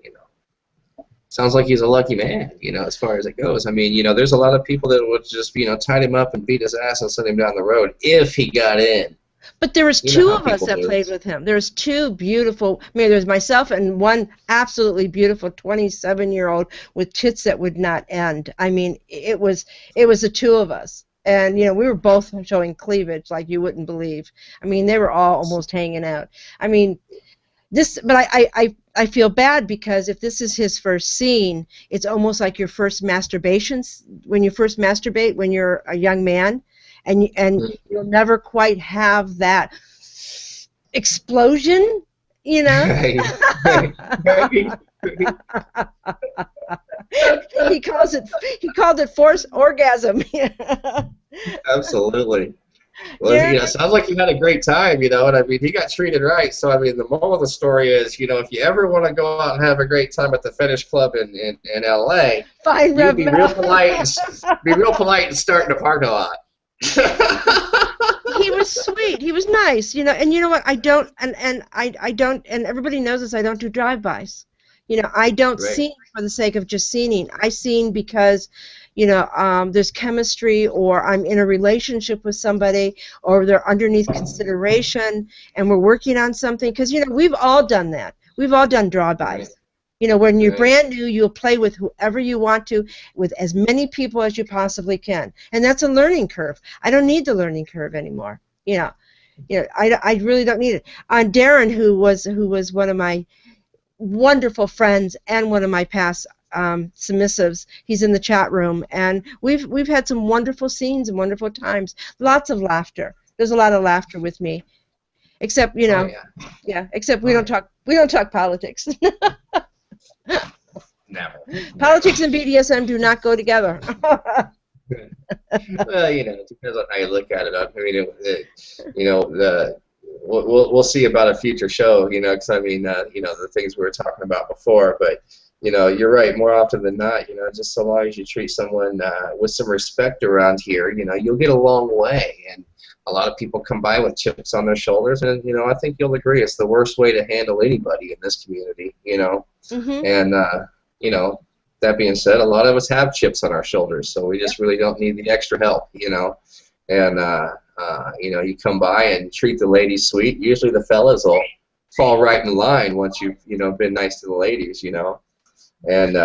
you know, sounds like he's a lucky man, you know, as far as it goes. I mean, you know, there's a lot of people that would just, you know, tie him up and beat his ass and send him down the road if he got in. But there was two of us that played with him. There's two beautiful, I mean, there's myself and one absolutely beautiful 27-year-old with tits that would not end. I mean, it was the two of us. And, you know, we were both showing cleavage like you wouldn't believe. I mean, they were all almost hanging out. I mean, but I feel bad because if this is his first scene, it's almost like your first masturbation. When you first masturbate when you're a young man, and you'll never quite have that explosion, you know? He called it forced orgasm. Absolutely. Well, yeah. You know, sounds like you had a great time, you know, and I mean, he got treated right. So, I mean, the moral of the story is, you know, if you ever want to go out and have a great time at the Fetish Club in L.A., fine, Rev be Mel. real polite and start in the parking lot. He was sweet. He was nice, you know. And you know what? I don't, and everybody knows this. I don't do drive-bys. You know, I don't scene for the sake of just scening. I scene because, there's chemistry, or I'm in a relationship with somebody, or they're underneath consideration, and we're working on something. Because, we've all done that. We've all done drive-bys. When you're brand new, you'll play with whoever you want to, with as many people as you possibly can. And that's a learning curve. I don't need the learning curve anymore. I really don't need it. Darren, who was one of my wonderful friends and one of my past submissives, he's in the chat room, and we've had some wonderful scenes and wonderful times. Lots of laughter. There's a lot of laughter with me, except except we don't talk politics. Never. Politics and BDSM do not go together. Well, it depends on how you look at it. I mean, we'll see about a future show, because the things we were talking about before. But you're right. More often than not, just so long as you treat someone with some respect around here, you'll get a long way. And a lot of people come by with chips on their shoulders, and I think you'll agree it's the worst way to handle anybody in this community. Mm-hmm. And that being said, a lot of us have chips on our shoulders, so we just really don't need the extra help, And you come by and treat the ladies sweet. Usually the fellas will fall right in line once you've been nice to the ladies, And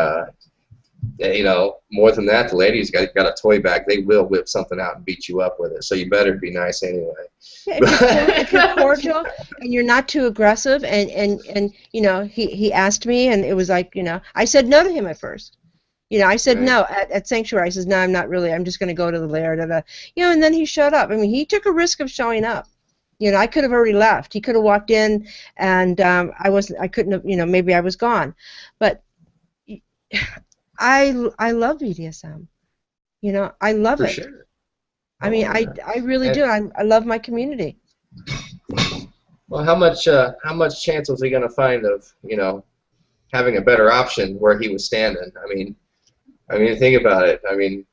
more than that, the ladies got a toy bag. They will whip something out and beat you up with it. So you better be nice anyway. Yeah, if you're cordial and you're not too aggressive, and he asked me, and it was like, I said no to him at first. I said no at Sanctuary. I says, no, I'm not really. I'm just going to go to the lair. And then he showed up. I mean, he took a risk of showing up. I could have already left. He could have walked in, and I couldn't have. Maybe I was gone. But I love BDSM. I love it. Sure. I mean, I really do. I love my community. Well, how much chance was he going to find of having a better option where he was standing? I mean, think about it. I mean,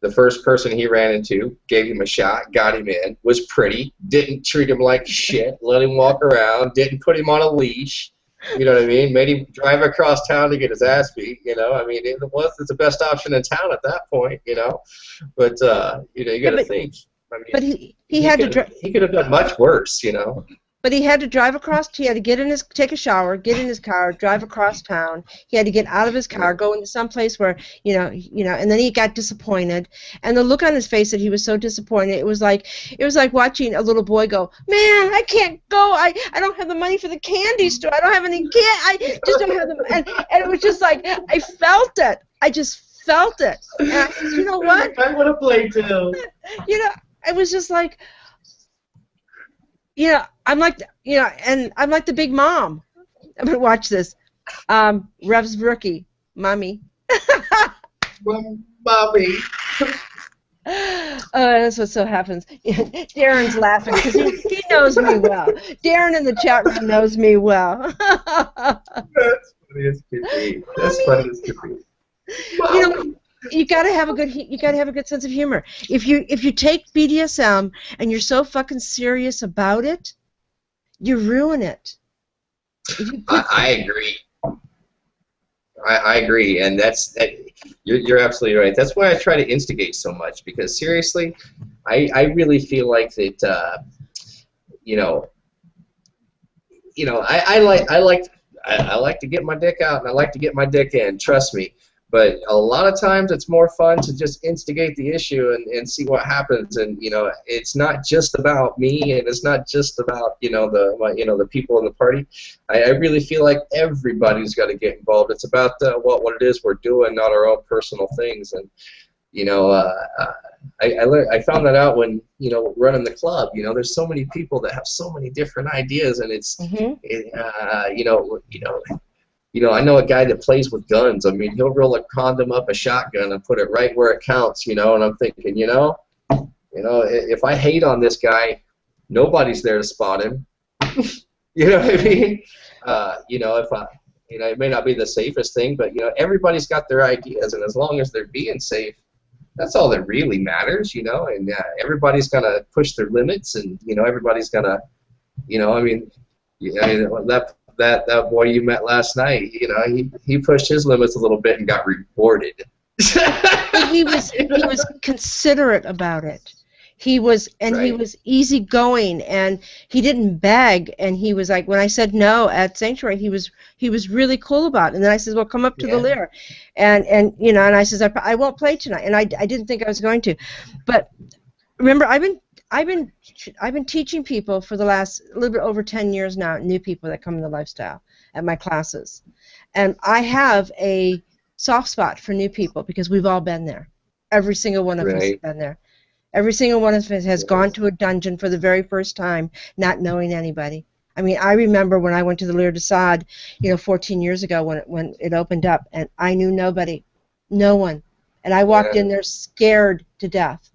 the first person he ran into gave him a shot, got him in, was pretty, didn't treat him like shit, let him walk around, didn't put him on a leash. You know what I mean? Made him drive across town to get his ass beat. I mean, it's the best option in town at that point. But you got to think. I mean, but he could have done much worse. But he had to drive across. He had to take a shower, get in his car, drive across town. He had to get out of his car, go into some place where and then he got disappointed. And the look on his face that he was so disappointed, it was like watching a little boy go, man, I can't go. I don't have the money for the candy store. I don't have any I just don't have them. And it was just like I felt it. I just felt it. And I said, you know what? I want to play too. It was just like. I'm like, and I'm like the big mom. I'm gonna watch this. Rev's rookie, mommy. Mommy. That's what so happens. Darren's laughing because he knows me well. Darren in the chat room knows me well. That's funny as could be. That's funny as could be. You gotta have a good sense of humor. If you take BDSM and you're so fucking serious about it, you ruin it. I agree. I agree, and you're absolutely right. That's why I try to instigate so much, because seriously, I really feel like that. I like to get my dick out, and I like to get my dick in. Trust me. But a lot of times it's more fun to just instigate the issue and see what happens. And it's not just about me, and it's not just about the people in the party. I really feel like everybody's got to get involved. It's about what it is we're doing, not our own personal things. And I found that out when running the club. There's so many people that have so many different ideas, and it's I know a guy that plays with guns. I mean, he'll roll a condom up a shotgun and put it right where it counts, and I'm thinking, if I hate on this guy, nobody's there to spot him. You know what I mean? It may not be the safest thing, but everybody's got their ideas, and as long as they're being safe, that's all that really matters, and everybody's gonna push their limits, and everybody's gonna, that boy you met last night, he pushed his limits a little bit and got rewarded. But he was considerate about it. He was easygoing, and he didn't beg. And he was like, when I said no at Sanctuary, he was really cool about it. And then I said, well, come up to the Lear, and and I says, I won't play tonight, and I didn't think I was going to, but remember, I've been teaching people for the last a little bit over 10 years now, new people that come in the lifestyle at my classes, and I have a soft spot for new people because we've all been there. Every single one of us has been there. Every single one of us has gone to a dungeon for the very first time, not knowing anybody. I mean, I remember when I went to the Lear de Sade, 14 years ago when it opened up, and I knew nobody, no one, and I walked in there scared to death.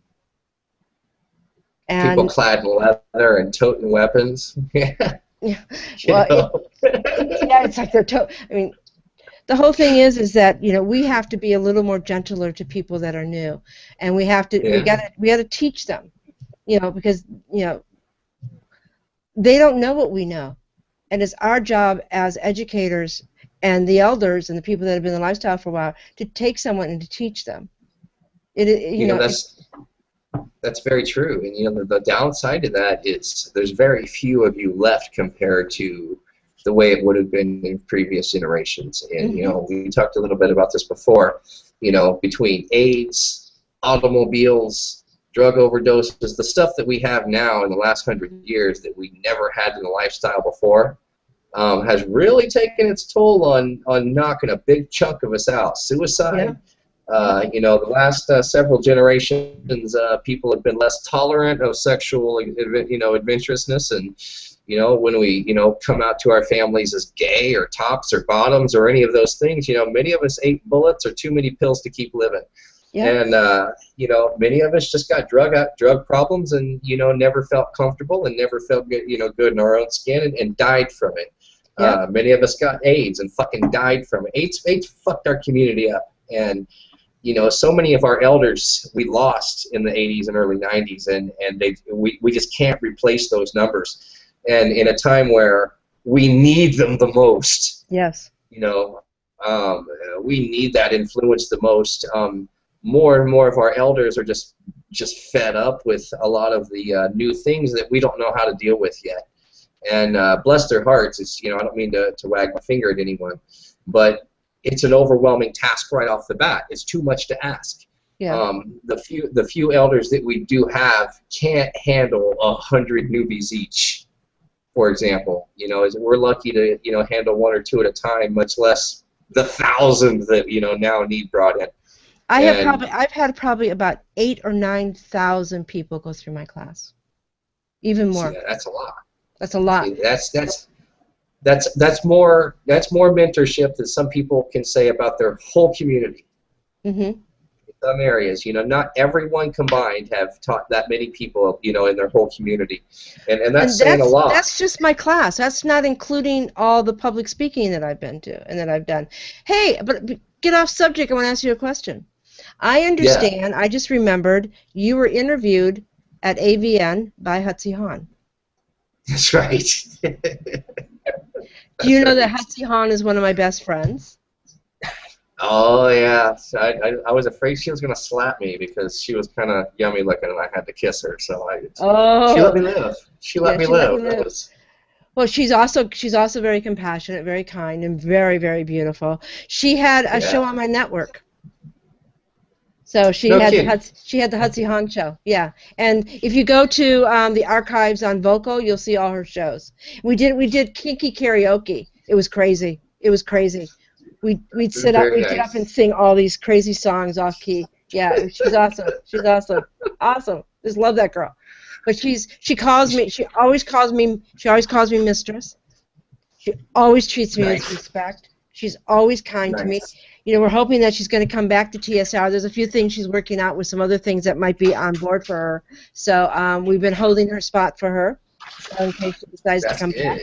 And people clad in leather and toting weapons. Yeah. Well, it's like they're I mean, the whole thing is that we have to be a little more gentler to people that are new, and we have to we got to teach them, because they don't know what we know, and it's our job as educators and the elders and the people that have been in the lifestyle for a while to take someone and to teach them. That's very true, and the downside to that is there's very few of you left compared to the way it would have been in previous generations. And we talked a little bit about this before. Between AIDS, automobiles, drug overdoses, the stuff that we have now in the last 100 years that we never had in the lifestyle before, has really taken its toll on knocking a big chunk of us out. Suicide. The last several generations, people have been less tolerant of sexual, adventurousness, and when we, come out to our families as gay or tops or bottoms or any of those things, many of us ate bullets or too many pills to keep living. And many of us just got drug problems and never felt comfortable and never felt good, good in our own skin and died from it. Many of us got AIDS and fucking died from it. AIDS fucked our community up. And so many of our elders we lost in the 80s and early 90s, and we just can't replace those numbers. And in a time where we need them the most, we need that influence the most. More and more of our elders are just fed up with a lot of the new things that we don't know how to deal with yet. And bless their hearts, it's I don't mean to wag my finger at anyone, but it's an overwhelming task right off the bat. It's too much to ask. The few elders that we do have can't handle 100 newbies each, for example. We're lucky to handle 1 or 2 at a time, much less the 1,000 that now need brought in. I've had probably about 8,000 or 9,000 people go through my class, even more. See, that's a lot. That's a lot. See, that's more mentorship than some people can say about their whole community. In some areas, not everyone combined have taught that many people, in their whole community, and that's saying a lot. That's just my class. That's not including all the public speaking that I've been to and that I've done. Hey, but get off subject. I want to ask you a question. I understand. I just remembered you were interviewed at AVN by Hutzi Hahn. That's right. Do you know that Hutzi Hahn is one of my best friends? Oh, yeah. I was afraid she was going to slap me because she was kind of yummy looking and I had to kiss her. So she let me live. She let me live. Well, she's also very compassionate, very kind, and very, very beautiful. She had a show on my network. So she had the Hutzi Hahn show, And if you go to the archives on Vocal, you'll see all her shows. We did kinky karaoke. It was crazy. We'd sit up and sing all these crazy songs off key. Yeah, she's awesome. Awesome. Just love that girl. But she always calls me mistress. She always treats me with respect. She's always kind to me. We're hoping that she's going to come back to TSR. There's a few things she's working out with some other things that might be on board for her. So we've been holding her spot for her in case she decides to come back.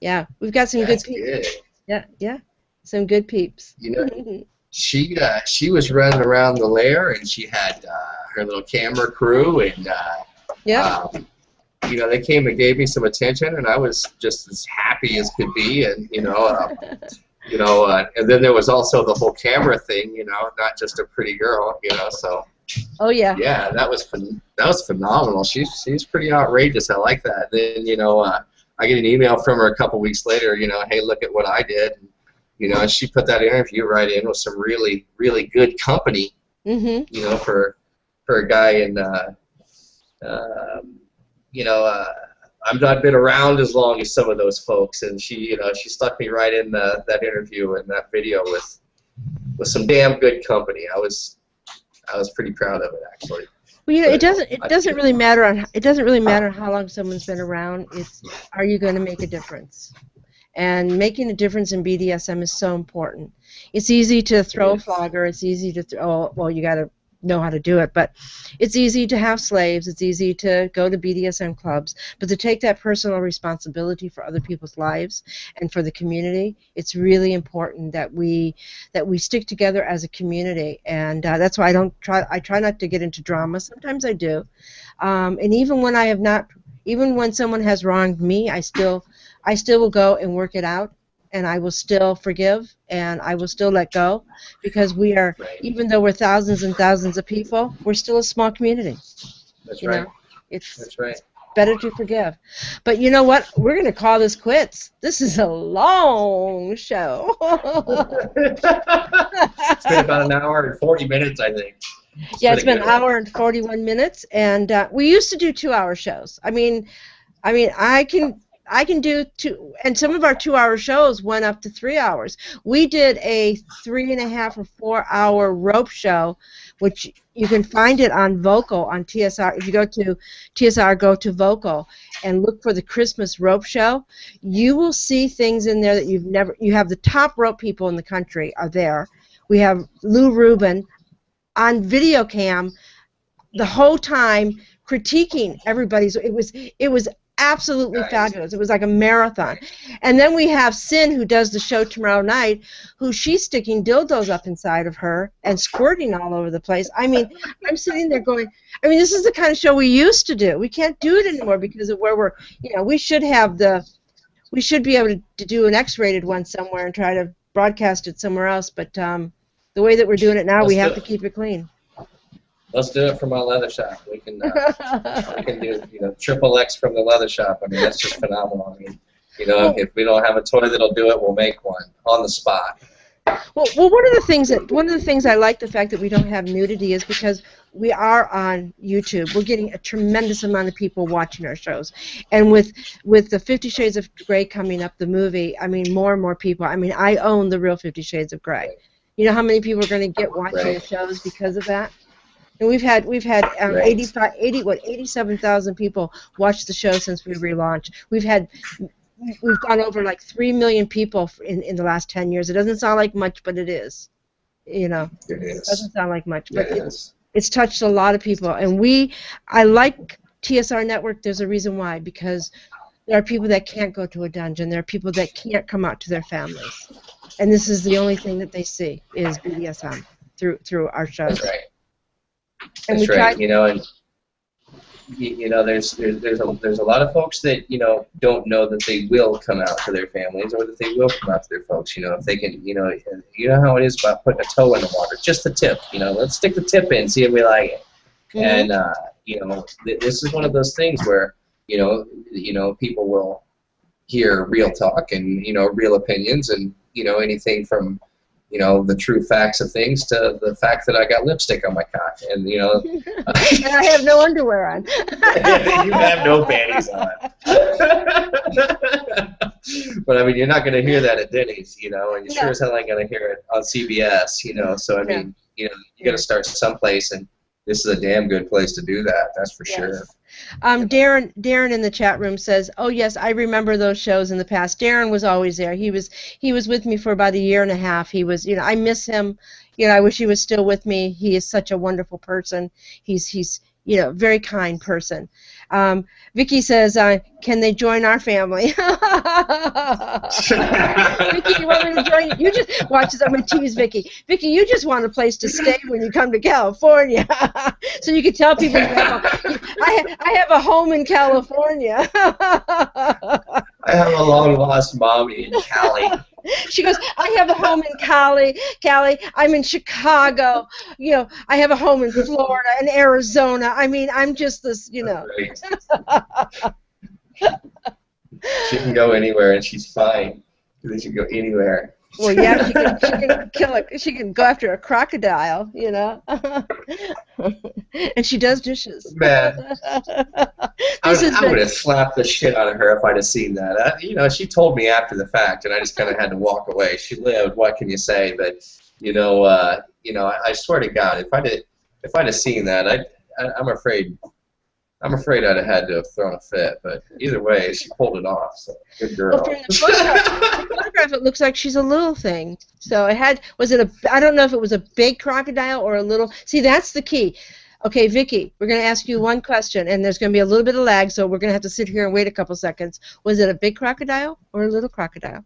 Yeah, we've got some good peeps. Yeah, some good peeps. She was running around the lair and she had her little camera crew and they came and gave me some attention and I was just as happy as could be and you know, and then there was also the whole camera thing, you know, not just a pretty girl, you know, so. Oh yeah. Yeah, that was phenomenal. She's pretty outrageous. I like that. Then, you know, I get an email from her a couple weeks later, you know, hey, look at what I did. And, you know, and she put that interview right in with some really, really good company, you know, for a guy in, you know, I've not been around as long as some of those folks, and she, you know, she stuck me right in that interview and that video with some damn good company. I was pretty proud of it, actually. Well, you know, it doesn't really matter how long someone's been around. It's, are you going to make a difference? And making a difference in BDSM is so important. It's easy to throw a flogger. It's easy to throw. Well, you got to know how to do it, but it's easy to have slaves. It's easy to go to BDSM clubs, but to take that personal responsibility for other people's lives and for the community, it's really important that we stick together as a community. And that's why I try not to get into drama. Sometimes I do, and even when someone has wronged me, I still will go and work it out. And I will still forgive, and I will still let go, because we are, even though we're thousands and thousands of people, we're still a small community. That's right. It's better to forgive. But you know what? We're going to call this quits. This is a long show. It's been about an hour and 40 minutes, I think. It's been an hour and 41 minutes, and we used to do 2-hour shows. I mean, I can do 2, and some of our 2-hour shows went up to 3 hours. We did a 3.5 or 4 hour rope show, which you can find it on Vocal on TSR. If you go to TSR, go to Vocal and look for the Christmas rope show. You will see things in there that you have the top rope people in the country are there. We have Lou Rubin on video cam the whole time critiquing everybody's. It was absolutely fabulous. It was like a marathon. And then we have Sin, who does the show tomorrow night, who she's sticking dildos up inside of her and squirting all over the place. I mean, I'm sitting there going, I mean, this is the kind of show we used to do. We can't do it anymore because of where we're, you know, we should be able to do an X-rated one somewhere and try to broadcast it somewhere else, but the way that we're doing it now, we have to keep it clean. Let's do it from our leather shop. We can do, you know, XXX from the leather shop. I mean, that's just phenomenal. I mean, you know, if we don't have a toy that'll do it, we'll make one on the spot. Well, one of the things I like the fact that we don't have nudity is because we are on YouTube. We're getting a tremendous amount of people watching our shows, and with the 50 Shades of Grey coming up, the movie, I mean, more and more people. I mean, I own the real 50 Shades of Grey. You know how many people are going to get watching the shows because of that? And we've had 87,000 people watch the show since we relaunched. We've gone over like 3 million people in the last 10 years. It doesn't sound like much, but it is. You know, it is. It doesn't sound like much, but it's touched a lot of people. And I like TSR Network. There's a reason why, because there are people that can't go to a dungeon. There are people that can't come out to their families, and this is the only thing that they see is BDSM through our shows. That's right. And that's right. You know, and you know, there's a lot of folks that, you know, don't know that they will come out to their families or that they will come out to their folks. You know, if they can, you know how it is about putting a toe in the water, just the tip. You know, let's stick the tip in, see if we like it. And you know, this is one of those things where you know people will hear real talk and, you know, real opinions, and, you know, anything from, you know, the true facts of things to the fact that I got lipstick on my cock, and, you know, and I have no underwear on. You have no panties on. But I mean, you're not going to hear that at Denny's, you know, and you sure as hell ain't going to hear it on CBS, you know. So I mean, you know, you got to start someplace, and this is a damn good place to do that. That's for sure. Darren in the chat room says, "Oh yes, I remember those shows in the past." Darren was always there. He was with me for about 1.5 years. He was, you know, I miss him. You know, I wish he was still with me. He is such a wonderful person. He's you know, very kind person. Vicky says, "Can they join our family?" Vicky, you want me to join you? You just watch this. I'm going to tease Vicky. Vicky, you just want a place to stay when you come to California, so you can tell people I have a home in California. I have a long lost mommy in Cali. She goes, I have a home in Cali. I'm in Chicago. You know, I have a home in Florida and Arizona. I mean, I'm just this, you know. She can go anywhere, and she's fine. She can go anywhere. Well, yeah, she can kill it. She can go after a crocodile, you know. And she does dishes. Man, I would have slapped the shit out of her if I'd have seen that. You know, she told me after the fact, and I just kind of had to walk away. She lived. What can you say? But you know, I swear to God, if I'd have seen that, I'm afraid I'd have had to have thrown a fit. But either way, she pulled it off. So good girl. Well, from the photograph, it looks like she's a little thing. So I don't know if it was a big crocodile or a little. See, that's the key. Okay, Vicky, we're going to ask you one question, and there's going to be a little bit of lag, so we're going to have to sit here and wait a couple seconds. Was it a big crocodile or a little crocodile?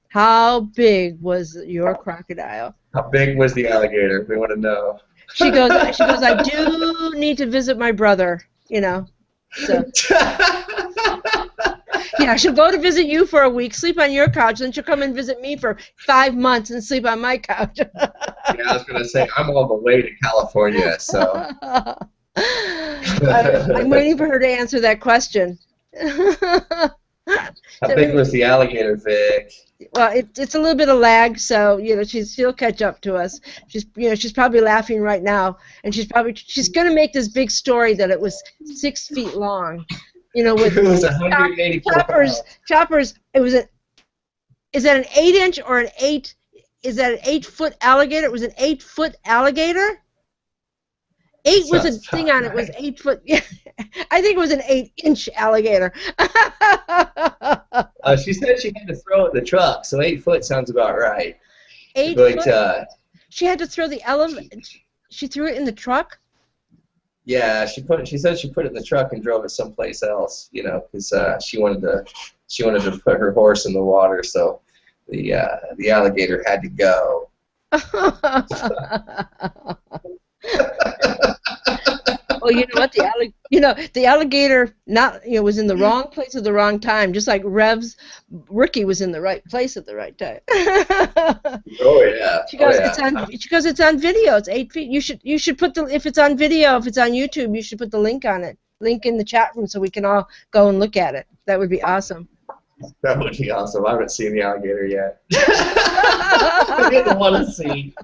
How big was your crocodile? How big was the alligator? We want to know. She goes, I do need to visit my brother, you know. So. Yeah, she'll go to visit you for a week, sleep on your couch, then she'll come and visit me for 5 months and sleep on my couch. Yeah, I was going to say, I'm all the way to California, so. I'm waiting for her to answer that question. How big was the alligator, Vic? Well, it's a little bit of lag, so you know she'll catch up to us. She's probably laughing right now, and she's going to make this big story that it was 6 feet long. You know, with it was 184 choppers. It was is that an 8-inch or an 8? Is that an 8-foot alligator? It was an 8-foot alligator. 8 was a thing on it. Was 8 foot. Yeah, I think it was an 8-inch alligator. She said she had to throw it in the truck, so 8 foot sounds about right. 8 foot. She had to throw the She threw it in the truck. Yeah, she said she put it in the truck and drove it someplace else, you know, because she wanted to put her horse in the water, so the alligator had to go. Well, you know what? The alligator was in the wrong place at the wrong time, just like Ricky was in the right place at the right time. Oh yeah. She goes, it's on video. It's 8 feet. You should put if it's on video, if it's on YouTube, you should put the link on it. Link in the chat room so we can all go and look at it. That would be awesome. That would be awesome. I haven't seen the alligator yet. I didn't want to see.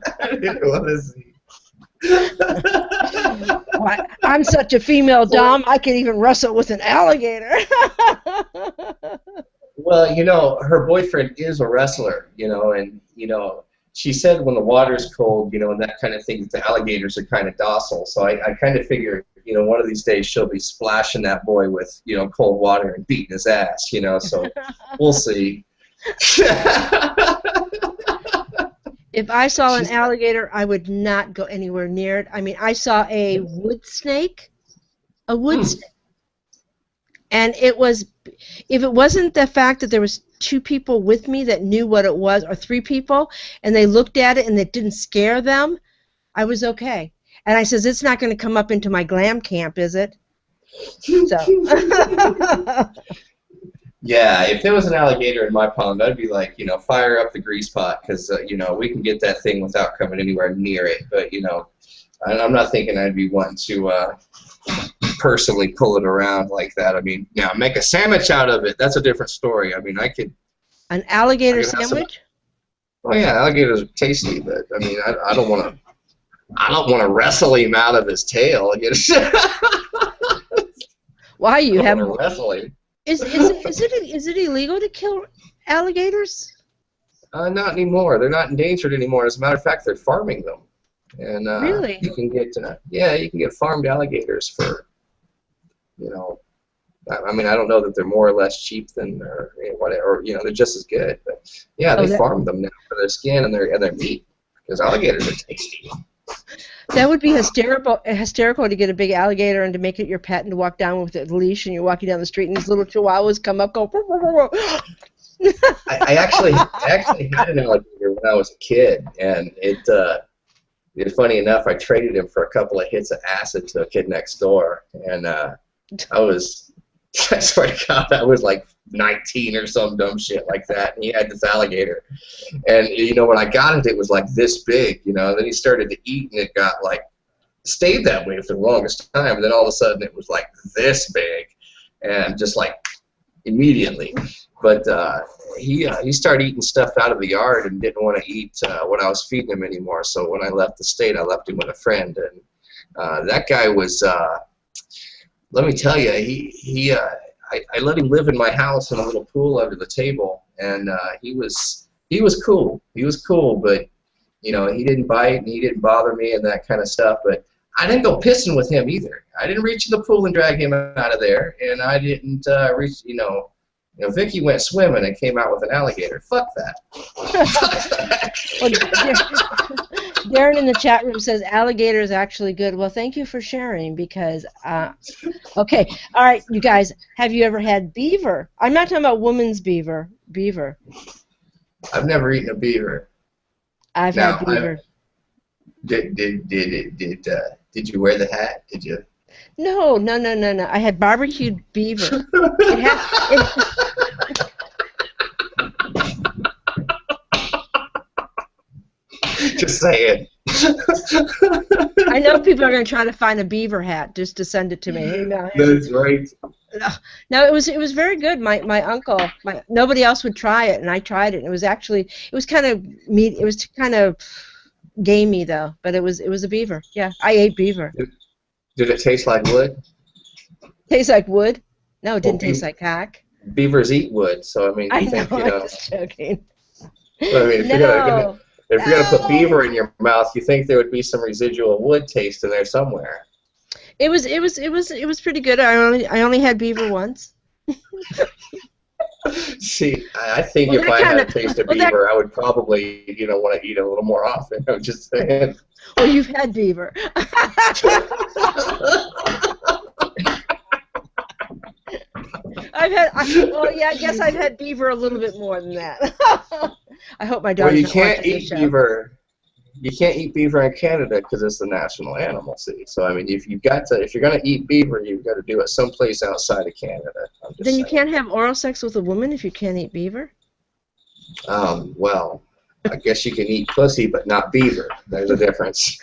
I'm such a female dom, I can even wrestle with an alligator. Well, you know, her boyfriend is a wrestler, you know, and, you know, she said when the water's cold, you know, and that kind of thing, the alligators are kind of docile. So I kind of figure, you know, one of these days she'll be splashing that boy with, you know, cold water and beating his ass, you know, so we'll see. If I saw an alligator, I would not go anywhere near it. I mean, I saw a wood snake, and it was, if it wasn't the fact that there was 2 people with me that knew what it was, or 3 people, and they looked at it and it didn't scare them, I was okay. And I says, it's not going to come up into my glam camp, is it? So. Yeah, if there was an alligator in my pond, I'd be like, you know, fire up the grease pot, because, you know, we can get that thing without coming anywhere near it. But, you know, I'm not thinking I'd be wanting to personally pull it around like that. I mean, now make a sandwich out of it. That's a different story. I mean, I could. An alligator sandwich? Oh yeah, alligators are tasty, but I mean, I don't want to. I don't want to wrestle him out of his tail. Why you have wrestling? Is it illegal to kill alligators? Not anymore. They're not endangered anymore. As a matter of fact, they're farming them, and really, you can get farmed alligators for, you know, I mean, I don't know that they're more or less cheap than or whatever, you know, they're just as good, but yeah, they farm them now for their skin and their meat, because alligators are tasty. That would be hysterical to get a big alligator and to make it your pet and to walk down with a leash and you're walking down the street and these little chihuahuas come up, go. I actually had an alligator when I was a kid, and it's funny enough, I traded him for a couple of hits of acid to a kid next door, and I was I swear to God, I was like 19 or some dumb shit like that, and he had this alligator. And, you know, when I got it, it was like this big, you know. Then he started to eat, and it got like, stayed that way for the longest time. And then all of a sudden, it was like this big, and just like immediately. But he started eating stuff out of the yard and didn't want to eat what I was feeding him anymore. So when I left the state, I left him with a friend, and that guy was. Let me tell you, I let him live in my house in a little pool under the table, and he was cool. He was cool, but you know, he didn't bite and he didn't bother me and that kind of stuff. But I didn't go pissing with him either. I didn't reach in the pool and drag him out of there, and I didn't reach. You know, Vicky went swimming and came out with an alligator. Fuck that. Well, Darren in the chat room says alligator is actually good. Well, thank you for sharing because, okay, all right, you guys, have you ever had beaver? I'm not talking about woman's beaver. Beaver. I've never eaten a beaver. I've had beaver. Did you wear the hat? Did you? No. I had barbecued beaver. Just saying. I know people are going to try to find a beaver hat just to send it to me. Hey, no, that's right. No, it was very good. My uncle, nobody else would try it, and I tried it. And it was kind of meat. It was kind of gamey though, but it was a beaver. Yeah, I ate beaver. Did it taste like wood? Taste like wood? No, it didn't taste like cock. Beavers eat wood, so I mean, I'm just joking. Well, I mean, if you're gonna put beaver in your mouth, you think there would be some residual wood taste in there somewhere. It was pretty good. I only had beaver once. See, I think if I had a taste of beaver, I would probably, want to eat it a little more often. I'm just saying. Well, you've had beaver. I guess I've had beaver a little bit more than that. I hope my daughter's not watching this show. You can't eat beaver in Canada because it's the national animal. See, so I mean, if you're gonna eat beaver, you've got to do it someplace outside of Canada. Then you can't have oral sex with a woman if you can't eat beaver. Well, I guess you can eat pussy, but not beaver. There's a difference.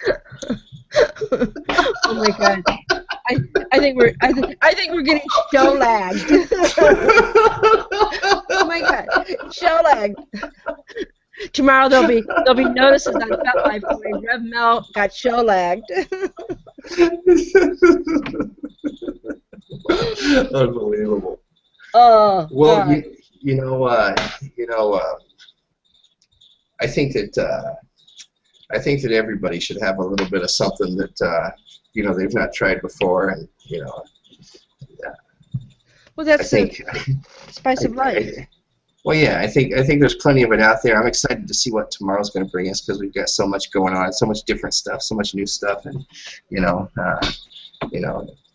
Oh my God. I think we're getting show lagged. Oh my God, show lagged. Tomorrow there'll be notices on FetLife going, Rev Mel got show lagged. Unbelievable. Oh. Well, I think that everybody should have a little bit of something that they've not tried before, and Well, that's the spice of life. Well, yeah, I think there's plenty of it out there. I'm excited to see what tomorrow's going to bring us because we've got so much going on, so much different stuff, so much new stuff, and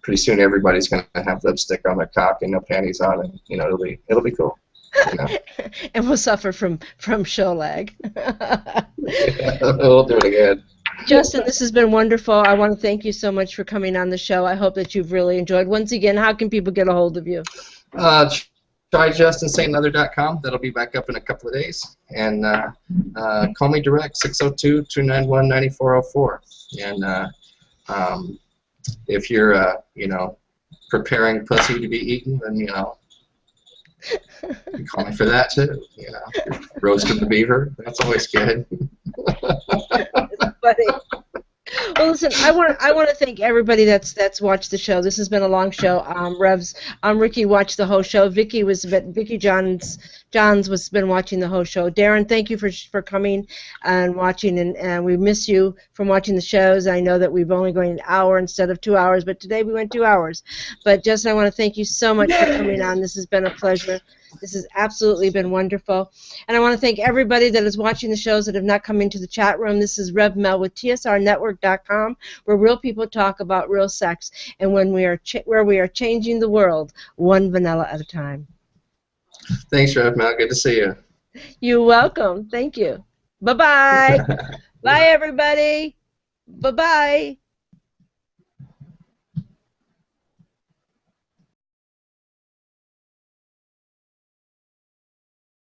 pretty soon everybody's going to have lipstick on their cock and no panties on, and it'll be cool. And we'll suffer from show lag. We'll do it again. Justin, this has been wonderful. I want to thank you so much for coming on the show. I hope that you've really enjoyed. Once again, how can people get a hold of you? Try JustinSayne.com. That'll be back up in a couple of days. And call me direct, 602-291-9404. And if you're, preparing pussy to be eaten, then, you call me for that too. Roasting the beaver. That's always good. Funny. Well, listen, I want to thank everybody that's watched the show. This has been a long show. Ricky watched the whole show. Vicky Johns was been watching the whole show. Darren, thank you for coming and watching, and we miss you from watching the shows. I know that we've only gone an hour instead of 2 hours, but today we went 2 hours. But Justin, I want to thank you so much for coming on. This has been a pleasure. This has absolutely been wonderful. And I want to thank everybody that is watching the shows that have not come into the chat room. This is Rev Mel with TSRnetwork.com, where real people talk about real sex and where we are changing the world one vanilla at a time. Thanks, Rev Mel. Good to see you. You're welcome. Thank you. Bye-bye. Bye, everybody. Bye-bye.